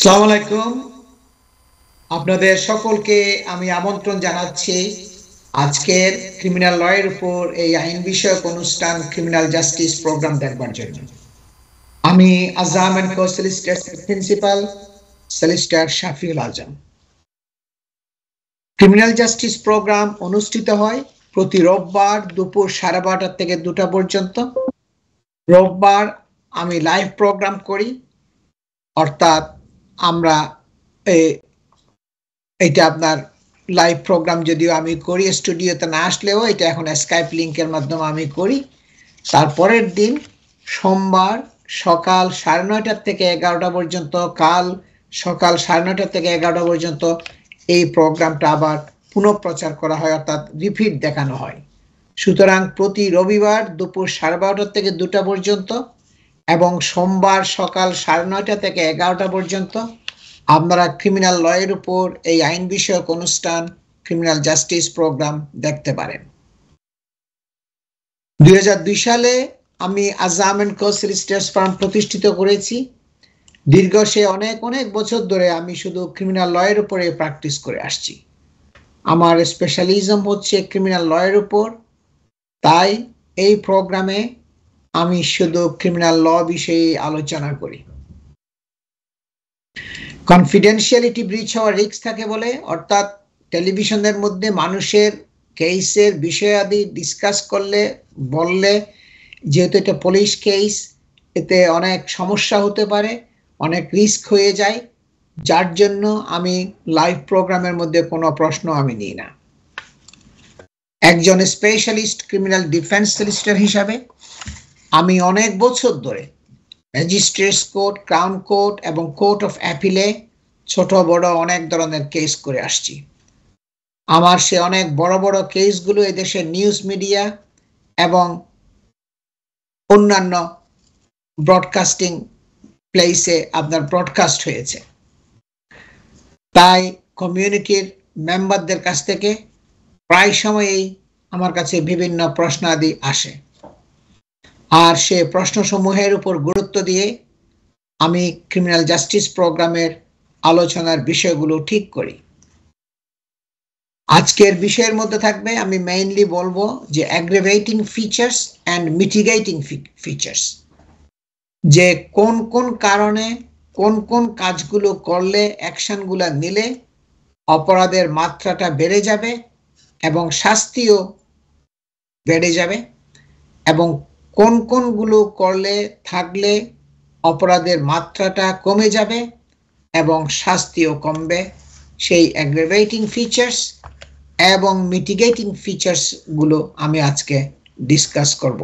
আসসালামু আলাইকুম। আপনাদের সকলকে আমি আমন্ত্রণ জানাচ্ছি আজকের ক্রিমিনাল লয়ের উপর এই আইন বিষয়ক অনুষ্ঠান ক্রিমিনাল জাস্টিস প্রোগ্রাম দেখবার জন্য। আমি Azam and co solicitor principal solicitor Shafiul Azam. Criminal justice programme অনুষ্ঠিত হয় প্রতি রোববার দুপুর 12:30 থেকে 2টা পর্যন্ত। রোববার আমি লাইভ প্রোগ্রাম করি, অর্থাৎ আমরা এটা আপনার লাইভ প্রোগ্রাম যদিও আমি করি স্টুডিওতে না আসলেও এটা এখন স্কাইপ লিংকের মাধ্যমে আমি করি। তারপরের দিন সোমবার সকাল 9:30 থেকে 11টা পর্যন্ত, কাল সকাল 9:30 থেকে 11টা পর্যন্ত এই প্রোগ্রামটা আবার পুনঃপ্রচার করা হয়, অর্থাৎ রিপিট দেখানো হয়। সুতরাং প্রতি রবিবার দুপুর 12:30 থেকে 2টা পর্যন্ত এবং সোমবার সকাল 9:30 থেকে 11টা পর্যন্ত আপনারা ক্রিমিনাল লয়ের উপর এই আইন বিষয়ক অনুষ্ঠান ক্রিমিনাল জাস্টিস প্রোগ্রাম দেখতে পারেন। 2002 সালে আমি আজম এন্ড কো সলিসিটরস ফার্ম প্রতিষ্ঠিত করেছি। দীর্ঘ সে অনেক বছর ধরে আমি শুধু ক্রিমিনাল লয়ের উপরে প্র্যাকটিস করে আসছি। আমার স্পেশালিজম হচ্ছে ক্রিমিনাল লয়ের উপর, তাই এই প্রোগ্রামে আমি শুধু ক্রিমিনাল ল বিষয়ে আলোচনা করি। কনফিডেন্সিয়ালিটি ব্রিচ হওয়ার রিস্ক থাকে বলে, অর্থাৎ টেলিভিশনের মধ্যে মানুষের কেসের বিষয়াদি ডিসকাস করলে বললে, যেহেতু এটা পুলিশ কেস, এতে অনেক সমস্যা হতে পারে, অনেক রিস্ক হয়ে যায়, যার জন্য আমি লাইভ প্রোগ্রামের মধ্যে কোনো প্রশ্ন আমি নিই না। একজন স্পেশালিস্ট ক্রিমিনাল ডিফেন্স সলিসিটর হিসাবে আমি অনেক বছর ধরে ম্যাজিস্ট্রেটস কোর্ট, ক্রাউন কোর্ট এবং কোর্ট অফ অ্যাপিলে ছোট বড় অনেক ধরনের কেস করে আসছি। আমার সে অনেক বড় কেসগুলো এদেশের নিউজ মিডিয়া এবং অন্যান্য ব্রডকাস্টিং প্লেসে আপনার ব্রডকাস্ট হয়েছে। তাই কমিউনিটির মেম্বারদের কাছ থেকে প্রায় সময়ই আমার কাছে বিভিন্ন প্রশ্নাদি আসে, আর সে প্রশ্নসমূহের উপর গুরুত্ব দিয়ে আমি ক্রিমিনাল জাস্টিস প্রোগ্রামের আলোচনার বিষয়গুলো ঠিক করি। আজকের বিষয়ের মধ্যে থাকবে, আমি মেইনলি বলবো যে অ্যাগ্রাভেটিং ফিচার্স অ্যান্ড মিটিগেটিং ফিচার্স, যে কোন কারণে কোন কাজগুলো করলে, অ্যাকশনগুলো নিলে অপরাধের মাত্রাটা বেড়ে যাবে এবং শাস্তিও বেড়ে যাবে, এবং কোনগুলো করলে থাকলে অপরাধের মাত্রাটা কমে যাবে এবং শাস্তিও কমবে। সেই অ্যাগ্রাভেটিং ফিচার্স এবং মিটিগেটিং ফিচার্স গুলো আমি আজকে ডিসকাস করব।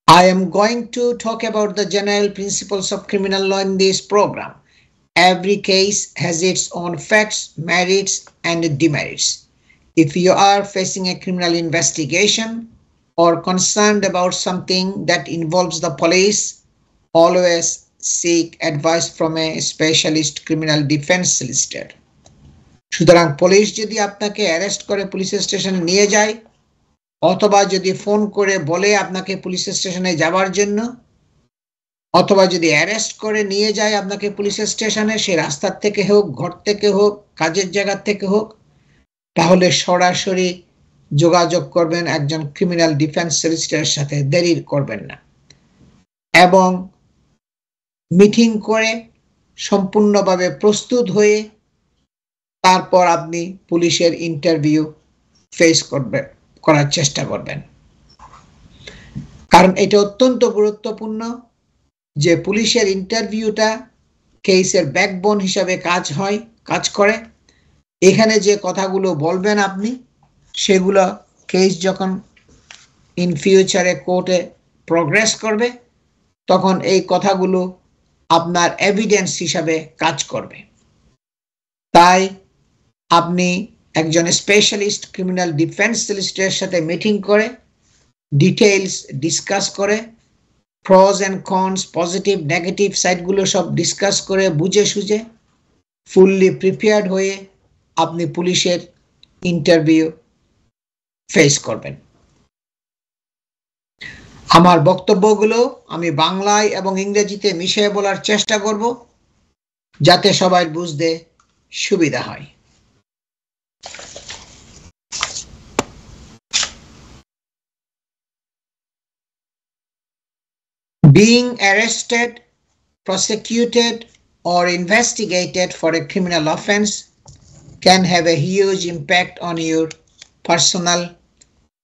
I am going to talk about the general principles of criminal law in this program. Every case has its own facts, merits, and demerits. If you are facing a criminal investigation or concerned about something that involves the police, always seek advice from a specialist criminal defense solicitor. সুতরাং police যদি আপনাকে arrest করে police স্টেশনে নিয়ে যায়, অথবা যদি phone করে বলে আপনাকে পুলিশ স্টেশনে যাবার জন্য, অথবা যদি অ্যারেস্ট করে নিয়ে যায় আপনাকে পুলিশ স্টেশনে, সে রাস্তার থেকে হোক, ঘর থেকে হোক, কাজের জায়গা থেকে হোক, তাহলে সরাসরি যোগাযোগ করবেন একজন ক্রিমিনাল ডিফেন্স সলিসিটরের সাথে, দেরি করবেন না, এবং মিটিং করে সম্পূর্ণভাবে প্রস্তুত হয়ে তারপর আপনি পুলিশের ইন্টারভিউ ফেস করার চেষ্টা করবেন। কারণ এটা অত্যন্ত গুরুত্বপূর্ণ যে পুলিশের ইন্টারভিউটা কেসের ব্যাকবোন হিসাবে কাজ করে। এখানে যে কথাগুলো বলবেন আপনি, সেগুলো কেস যখন ইন ফিউচারে কোর্টে প্রগ্রেস করবে, তখন এই কথাগুলো আপনার এভিডেন্স হিসাবে কাজ করবে। তাই আপনি একজন স্পেশালিস্ট ক্রিমিনাল ডিফেন্স সলিসিটরের সাথে মিটিং করে ডিটেইলস ডিসকাস করে, প্রস এন্ড কনস, পজিটিভ নেগেটিভ সাইডগুলো সব ডিসকাস করে বুঝে সুঝে ফুললি প্রিপেয়ার্ড হয়ে আপনি পুলিশের ইন্টারভিউ ফেস করবেন। আমার বক্তব্যগুলো আমি বাংলায় এবং ইংরেজিতে মিশিয়ে বলার চেষ্টা করব, যাতে সবাই বুঝতে সুবিধা হয়। Being arrested, prosecuted, or investigated for a criminal offense can have a huge impact on your personal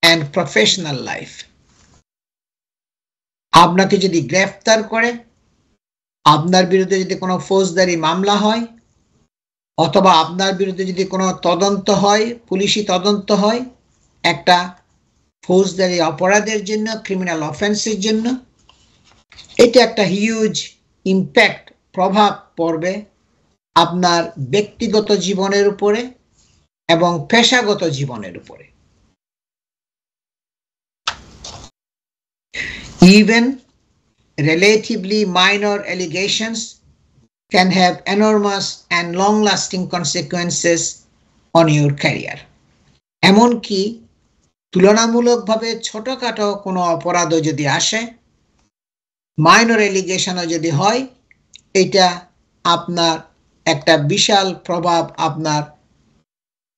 and professional life. আপনাকে যদি গ্রেফতার করে, আপনার বিরুদ্ধে যদি কোনো ফৌজদারি মামলা হয়, অথবা আপনার বিরুদ্ধে যদি কোনো তদন্ত হয়, পুলিশি তদন্ত হয় একটা ফৌজদারি অপরাধের জন্য, ক্রিমিনাল অফেন্সের জন্য, এটা একটা হিউজ ইম্প্যাক্ট, প্রভাব পড়বে আপনার ব্যক্তিগত জীবনের উপরে এবং পেশাগত জীবনের উপরে। Even relatively minor allegations can have enormous and long-lasting consequences on your career. এমনকি তুলনামূলকভাবে ছোটখাটো কোনো অপরাধও যদি আসে, মাইনর এলিগেশনও যদি হয়, এটা আপনার একটা বিশাল প্রভাব আপনার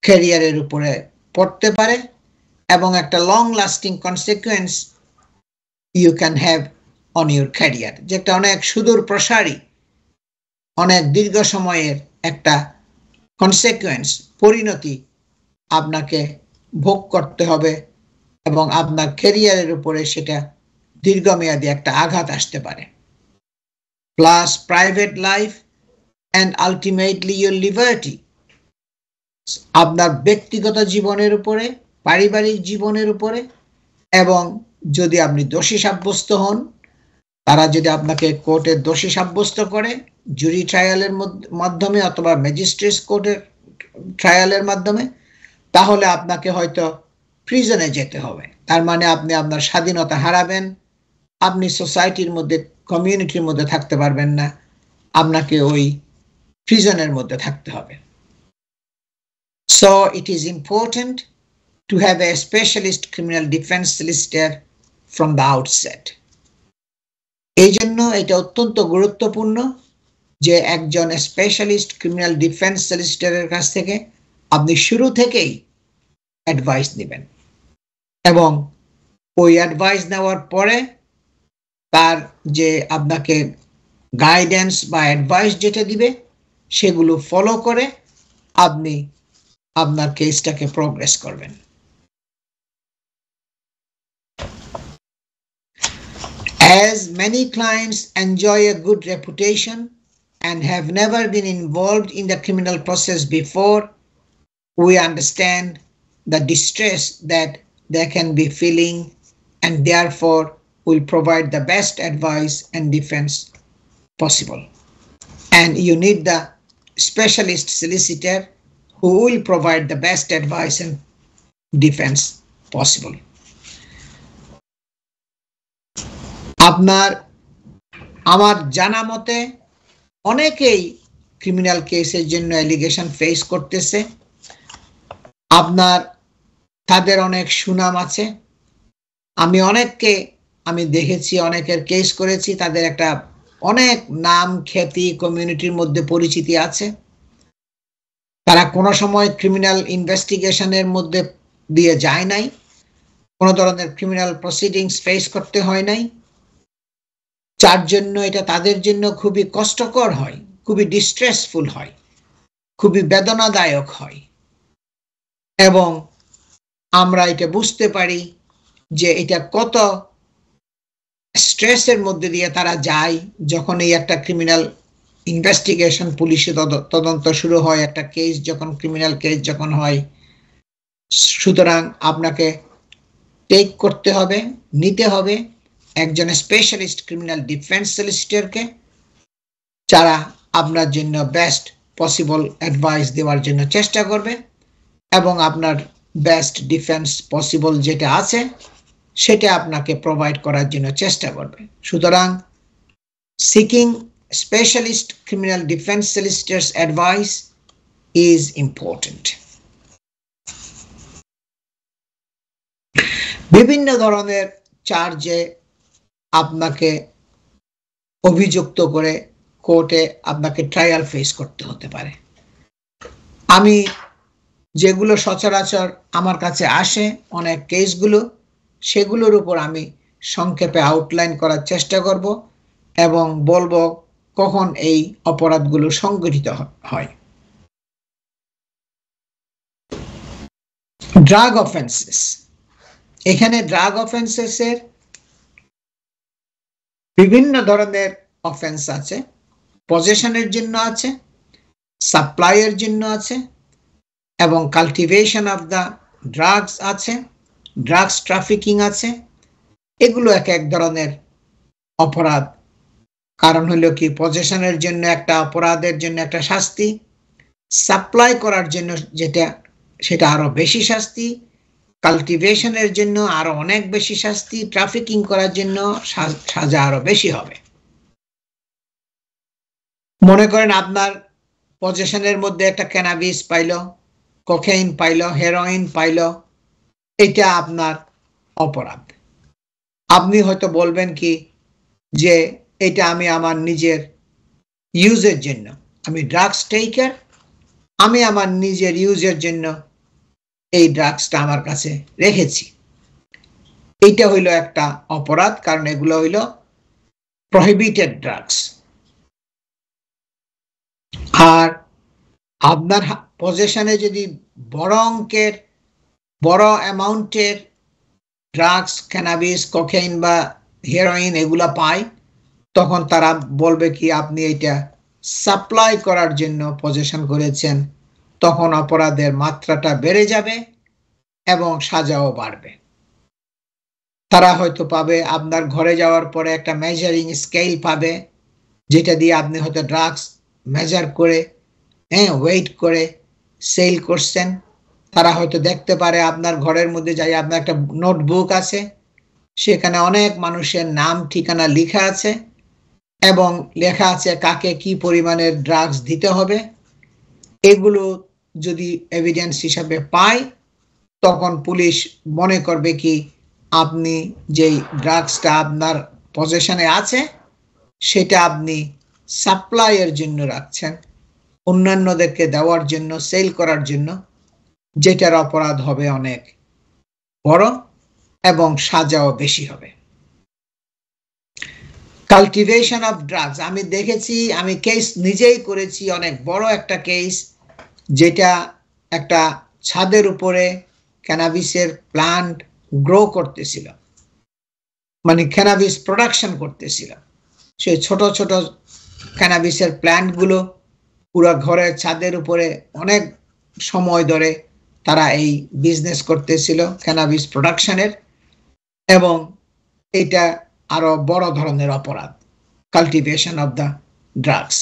ক্যারিয়ারের উপরে পড়তে পারে এবং একটা long lasting consequence you can have on your career, যেটা অনেক সুদূর প্রসারী, অনেক দীর্ঘ সময়ের একটা কনসিকুয়েন্স, পরিণতি আপনাকে ভোগ করতে হবে এবং আপনার ক্যারিয়ারের উপরে সেটা দীর্ঘমেয়াদী একটা আঘাত আসতে পারে। Plus private life and ultimately your liberty, আপনার ব্যক্তিগত জীবনের উপরে, পারিবারিক জীবনের উপরে, এবং যদি আপনি দোষী সাব্যস্ত হন, তারা যদি আপনাকে কোর্টে দোষী সাব্যস্ত করে জুরি ট্রায়ালের মাধ্যমে অথবা ম্যাজিস্ট্রেট কোর্টের ট্রায়ালের মাধ্যমে, তাহলে আপনাকে হয়তো প্রিজনে যেতে হবে। তার মানে আপনি আপনার স্বাধীনতা হারাবেন, আপনি সোসাইটির মধ্যে, কমিউনিটির মধ্যে থাকতে পারবেন না, আপনাকে ওই প্রিজনের মধ্যে থাকতে হবে। So it is important to have a specialist criminal defense solicitor from the outset. এই জন্য এটা অত্যন্ত গুরুত্বপূর্ণ যে একজন স্পেশালিস্ট ক্রিমিনাল ডিফেন্স সলিসিটরের কাছ থেকে আপনি শুরু থেকেই অ্যাডভাইস নেবেন এবং ওই অ্যাডভাইস নেওয়ার পরে তার যে আপনাকে গাইডেন্স বা অ্যাডভাইস যেটা দিবে সেগুলো ফলো করে আপনি আপনার কেসটাকে প্রোগ্রেস করবেন। As many clients enjoy a good reputation and have never been involved in the criminal process before, we understand the distress that they can be feeling and therefore will provide the best advice and defense possible. And you need the specialist solicitor who will provide the best advice and defense possible. আমার জানা মতে অনেকেই criminal কেসের জন্য allegation face করতেছে, তাদের অনেক সুনাম আছে। আমি দেখেছি, অনেকের কেস করেছি, তাদের একটা অনেক নাম খ্যাতি কমিউনিটির মধ্যে পরিচিতি আছে। তারা কোনো সময় ক্রিমিনাল ইনভেস্টিগেশনের মধ্যে দিয়ে যায় নাই, কোনো ধরনের ক্রিমিনাল প্রসিডিংস ফেস করতে হয় নাই, যার জন্য এটা তাদের জন্য খুবই কষ্টকর হয়, খুবই ডিস্ট্রেসফুল হয়, খুবই বেদনাদায়ক হয়। এবং আমরা এটা বুঝতে পারি যে এটা কত স্ট্রেসের মধ্যে দিয়ে তারা যায় যখন এই একটা ক্রিমিনাল ইনভেস্টিগেশন, পুলিশি তদন্ত শুরু হয়, একটা কেস যখন, ক্রিমিনাল কেস যখন হয়। সুতরাং আপনাকে টেক করতে হবে, নিতে হবে একজন স্পেশালিস্ট ক্রিমিনাল ডিফেন্স সলিসিটরকে, যারা আপনার জন্য বেস্ট পসিবল অ্যাডভাইস দেওয়ার জন্য চেষ্টা করবে এবং আপনার বেস্ট ডিফেন্স পসিবল যেটা আছে সেটা আপনাকে প্রোভাইড করার জন্য চেষ্টা করবে। সুতরাং seeking specialist criminal defence solicitors advice is important. বিভিন্ন ধরনের চার্জে আপনাকে অভিযুক্ত করে কোর্টে আপনাকে ট্রায়াল ফেস করতে হতে পারে। আমি যেগুলো সচরাচর আমার কাছে আসে অনেক কেসগুলো, সেগুলোর উপর আমি সংক্ষেপে আউটলাইন করার চেষ্টা করব এবং বলবো কখন এই অপরাধগুলো সংঘটিত হয়। ড্রাগ অফেন্সেস, এখানে ড্রাগ অফেন্সেসের বিভিন্ন ধরনের অফেন্স আছে। পজেশনের জন্য আছে, সাপ্লাইয়ের জন্য আছে, এবং কাল্টিভেশন অফ দ্য ড্রাগস আছে, ড্রাগস ট্রাফিকিং আছে। এগুলো এক এক ধরনের অপরাধ। কারণ হলো কি, পজেশনের জন্য একটা অপরাধের জন্য একটা শাস্তি, সাপ্লাই করার জন্য যেটা সেটা আরো বেশি শাস্তি, কাল্টিভেশনের জন্য আরো অনেক বেশি শাস্তি, ট্রাফিকিং করার জন্য সাজা আরো বেশি হবে। মনে করেন আপনার পজেশনের মধ্যে একটা ক্যানাবিস পাইলো, কোকেইন পাইলো, হেরোইন পাইলো, এটা আপনার অপরাধ। আপনি হয়তো বলবেন কি যে এটা আমি আমার নিজের ইউজের জন্য, আমি ড্রাগস টেকার, আমি আমার নিজের ইউজের জন্য এই ড্রাগসটা আমার কাছে রেখেছি। এইটা হইল একটা অপরাধ, কারণ এগুলো হইল প্রহিবিটেড ড্রাগস। আর আপনার পজেশনে যদি বড় অঙ্কের বড় অ্যামাউন্টের ড্রাগস, ক্যানাবিস, কোকেইন বা হেরোইন এগুলা পায়, তখন তারা বলবে কি আপনি এটা সাপ্লাই করার জন্য পজেশন করেছেন। তখন অপরাধের মাত্রাটা বেড়ে যাবে এবং সাজাও বাড়বে। তারা হয়তো পাবে, আপনার ঘরে যাওয়ার পরে একটা মেজারিং স্কেল পাবে, যেটা দিয়ে আপনি হয়তো ড্রাগস মেজার করে ওয়েট করে সেল করছেন। তারা হয়তো দেখতে পারে আপনার ঘরের মধ্যে যাই আপনার একটা নোটবুক আছে, সেখানে অনেক মানুষের নাম ঠিকানা লেখা আছে এবং লেখা আছে কাকে কি পরিমাণের ড্রাগস দিতে হবে। এগুলো যদি এভিডেন্স হিসাবে পায়, তখন পুলিশ মনে করবে কি আপনি যেই ড্রাগসটা আপনার পজেশনে আছে সেটা আপনি সাপ্লাইয়ের জন্য রাখছেন, অন্যান্যদেরকে দেওয়ার জন্য, সেল করার জন্য, যেটার অপরাধ হবে অনেক বড় এবং সাজাও বেশি হবে। কাল্টিভেশন অফ ড্রাগস, আমি দেখেছি, আমি কেস নিজেই করেছি, অনেক বড় একটা কেস, যেটা একটা ছাদের উপরে ক্যানাবিসের প্লান্ট গ্রো করতেছিল, মানে ক্যানাবিস প্রোডাকশন করতেছিল। সেই ছোট ছোট ক্যানাবিসের প্ল্যান্টগুলো পুরো ঘরের ছাদের উপরে অনেক সময় ধরে তারা এই বিজনেস করতেছিল ক্যানাবিস প্রোডাকশনের, এবং এটা আরো বড় ধরনের অপরাধ, কাল্টিভেশন অফ দ্য ড্রাগস।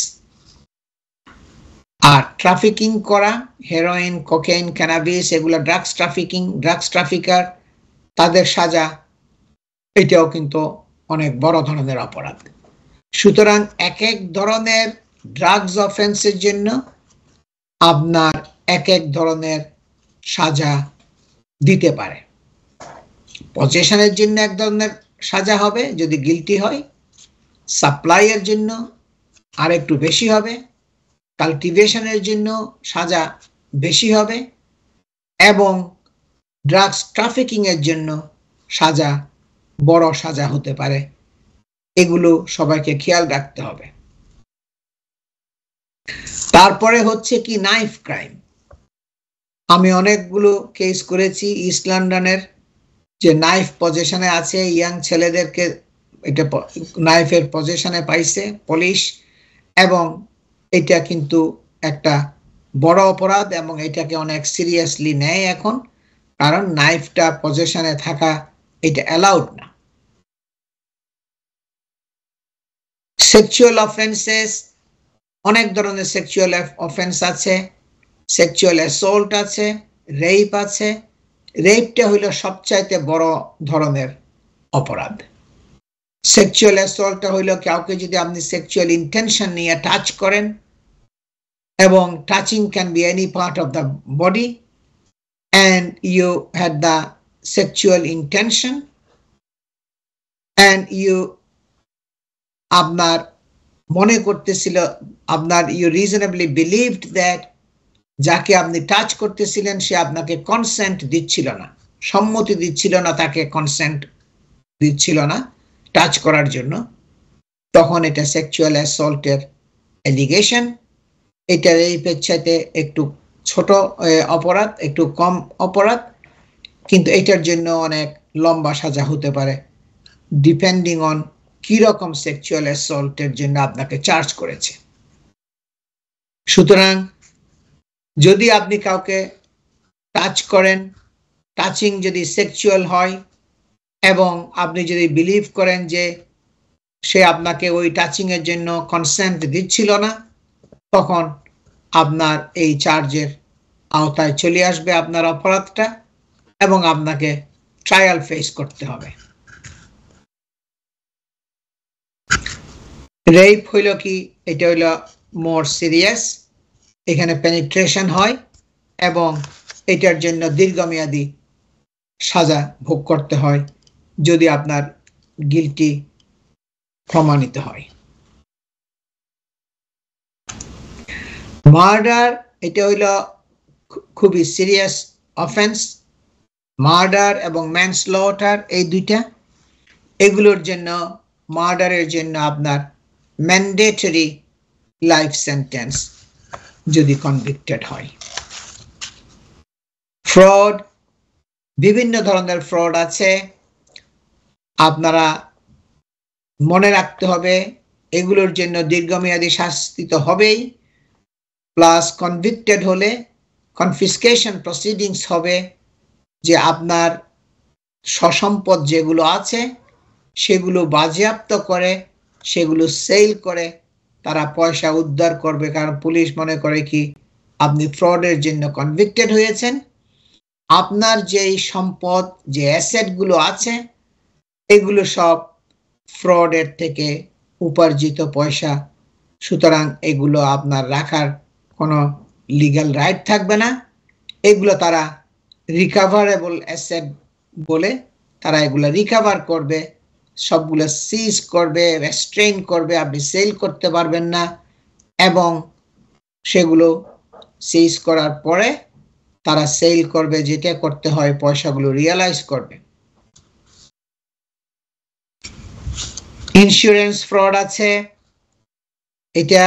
আর ট্রাফিকিং করা, হেরোইন, কোকেইন, ক্যানাবিস, এগুলো ড্রাগস ট্রাফিকিং, ড্রাগস ট্রাফিকার, তাদের সাজা এটাও কিন্তু অনেক বড় ধরনের অপরাধ। সুতরাং এক এক ধরনের ড্রাগস অফেন্সের জন্য আপনার এক এক ধরনের সাজা দিতে পারে। পজেশনের জন্য এক ধরনের সাজা হবে যদি গিলটি হয়, সাপ্লাইয়ের জন্য আর একটু বেশি হবে, কাল্টিভেশনের জন্য সাজা বেশি হবে, এবং ড্রাগস ট্রাফিকিং এর জন্য সাজা বড় সাজা হতে পারে। এগুলো সবাইকে খেয়াল রাখতে হবে। তারপরে হচ্ছে কি নাইফ ক্রাইম। আমি অনেকগুলো কেস করেছি ইস্ট লন্ডনের, যে নাইফ পজেশনে আছে, ইয়াং ছেলেদেরকে এটা নাইফের পজেশনে পাইছে পুলিশ, এবং এটা কিন্তু একটা বড় অপরাধ এবং এটাকে অনেক সিরিয়াসলি নেয় এখন, কারণ নাইফটা পজেশনে থাকা এটা অ্যালাউড না। সেক্সুয়াল অফেন্সেস, অনেক ধরনের সেক্সুয়াল অফেন্স আছে, সেক্সুয়াল অ্যাসল্ট আছে, রেপ আছে। রেপটা হইল সবচাইতে বড় ধরনের অপরাধ। সেক্সুয়াল অ্যাসল্টটা হইল কাউকে যদি আপনি সেক্সুয়াল ইন্টেনশন নিয়ে টাচ করেন, এবং touching can be any part of the body, and you had the sexual intention, and you আপনার মনে করতেছিল, আপনার ইউ রিজনেবলি বিলিভড দ্যাট যাকে আপনি টাচ করতেছিলেন সে আপনাকে কনসেন্ট দিচ্ছিল না, সম্মতি দিচ্ছিল না, তাকে কনসেন্ট দিচ্ছিল না টাচ করার জন্য, তখন এটা সেক্সুয়াল অ্যাসল্টের এলিগেশন। এটার এই পেছাতে একটু ছোট অপরাধ, একটু কম অপরাধ, কিন্তু এটার জন্য অনেক লম্বা সাজা হতে পারে ডিপেন্ডিং অন কি রকম সেক্সুয়াল অ্যাসল্টের জন্য আপনাকে চার্জ করেছে। সুতরাং যদি আপনি কাউকে টাচ করেন, টাচিং যদি সেক্সুয়াল হয় এবং আপনি যদি বিলিভ করেন যে সে আপনাকে ওই টাচিং এর জন্য কনসেন্ট দিচ্ছিল না, তখন আপনার এই চার্জের আওতায় চলে আসবে আপনার অপরাধটা এবং আপনাকে ট্রায়াল ফেস করতে হবে। রেপ হইল কি, এটা হইল মোর সিরিয়াস, এখানে পেনিট্রেশন হয় এবং এটার জন্য দীর্ঘমেয়াদী সাজা ভোগ করতে হয় যদি আপনার গিলটি প্রমাণিত হয়। মার্ডার, এটা হইল খুবই সিরিয়াস অফেন্স। মার্ডার এবং ম্যানস্লটার এই দুইটা, এগুলোর জন্য মার্ডারের জন্য আপনার ম্যান্ডেটরি লাইফ সেন্টেন্স যদি কনভিক্টেড হয়। ফ্রড, বিভিন্ন ধরনের ফ্রড আছে, আপনারা মনে রাখতে হবে এগুলোর জন্য দীর্ঘমেয়াদী শাস্তি তো হবেই, প্লাস কনভিক্টেড হলে কনফিসকেশন প্রসিডিংস হবে, যে আপনার সসম্পদ যেগুলো আছে সেগুলো বাজেয়াপ্ত করে, সেগুলো সেল করে তারা পয়সা উদ্ধার করবে, কারণ পুলিশ মনে করে কি আপনি ফ্রডের জন্য কনভিক্টেড হয়েছেন, আপনার যেই সম্পদ যে অ্যাসেটগুলো আছে এগুলো সব ফ্রডের থেকে উপার্জিত পয়সা, সুতরাং এগুলো আপনার রাখার কোনো লিগ্যাল রাইট থাকবে না, এগুলো তারা রিকাভারেবল অ্যাসেট বলে তারা এগুলো রিকাভার করবে, সবগুলো সিজ করবে, রেস্ট্রেইন করবে, আপনি সেল করতে পারবেন না, এবং সেগুলো সিজ করার পরে তারা সেল করবে, যেটা করতে হয় পয়সাগুলো রিয়ালাইজ করবে। ইন্স্যুরেন্স ফ্রড আছে, এটা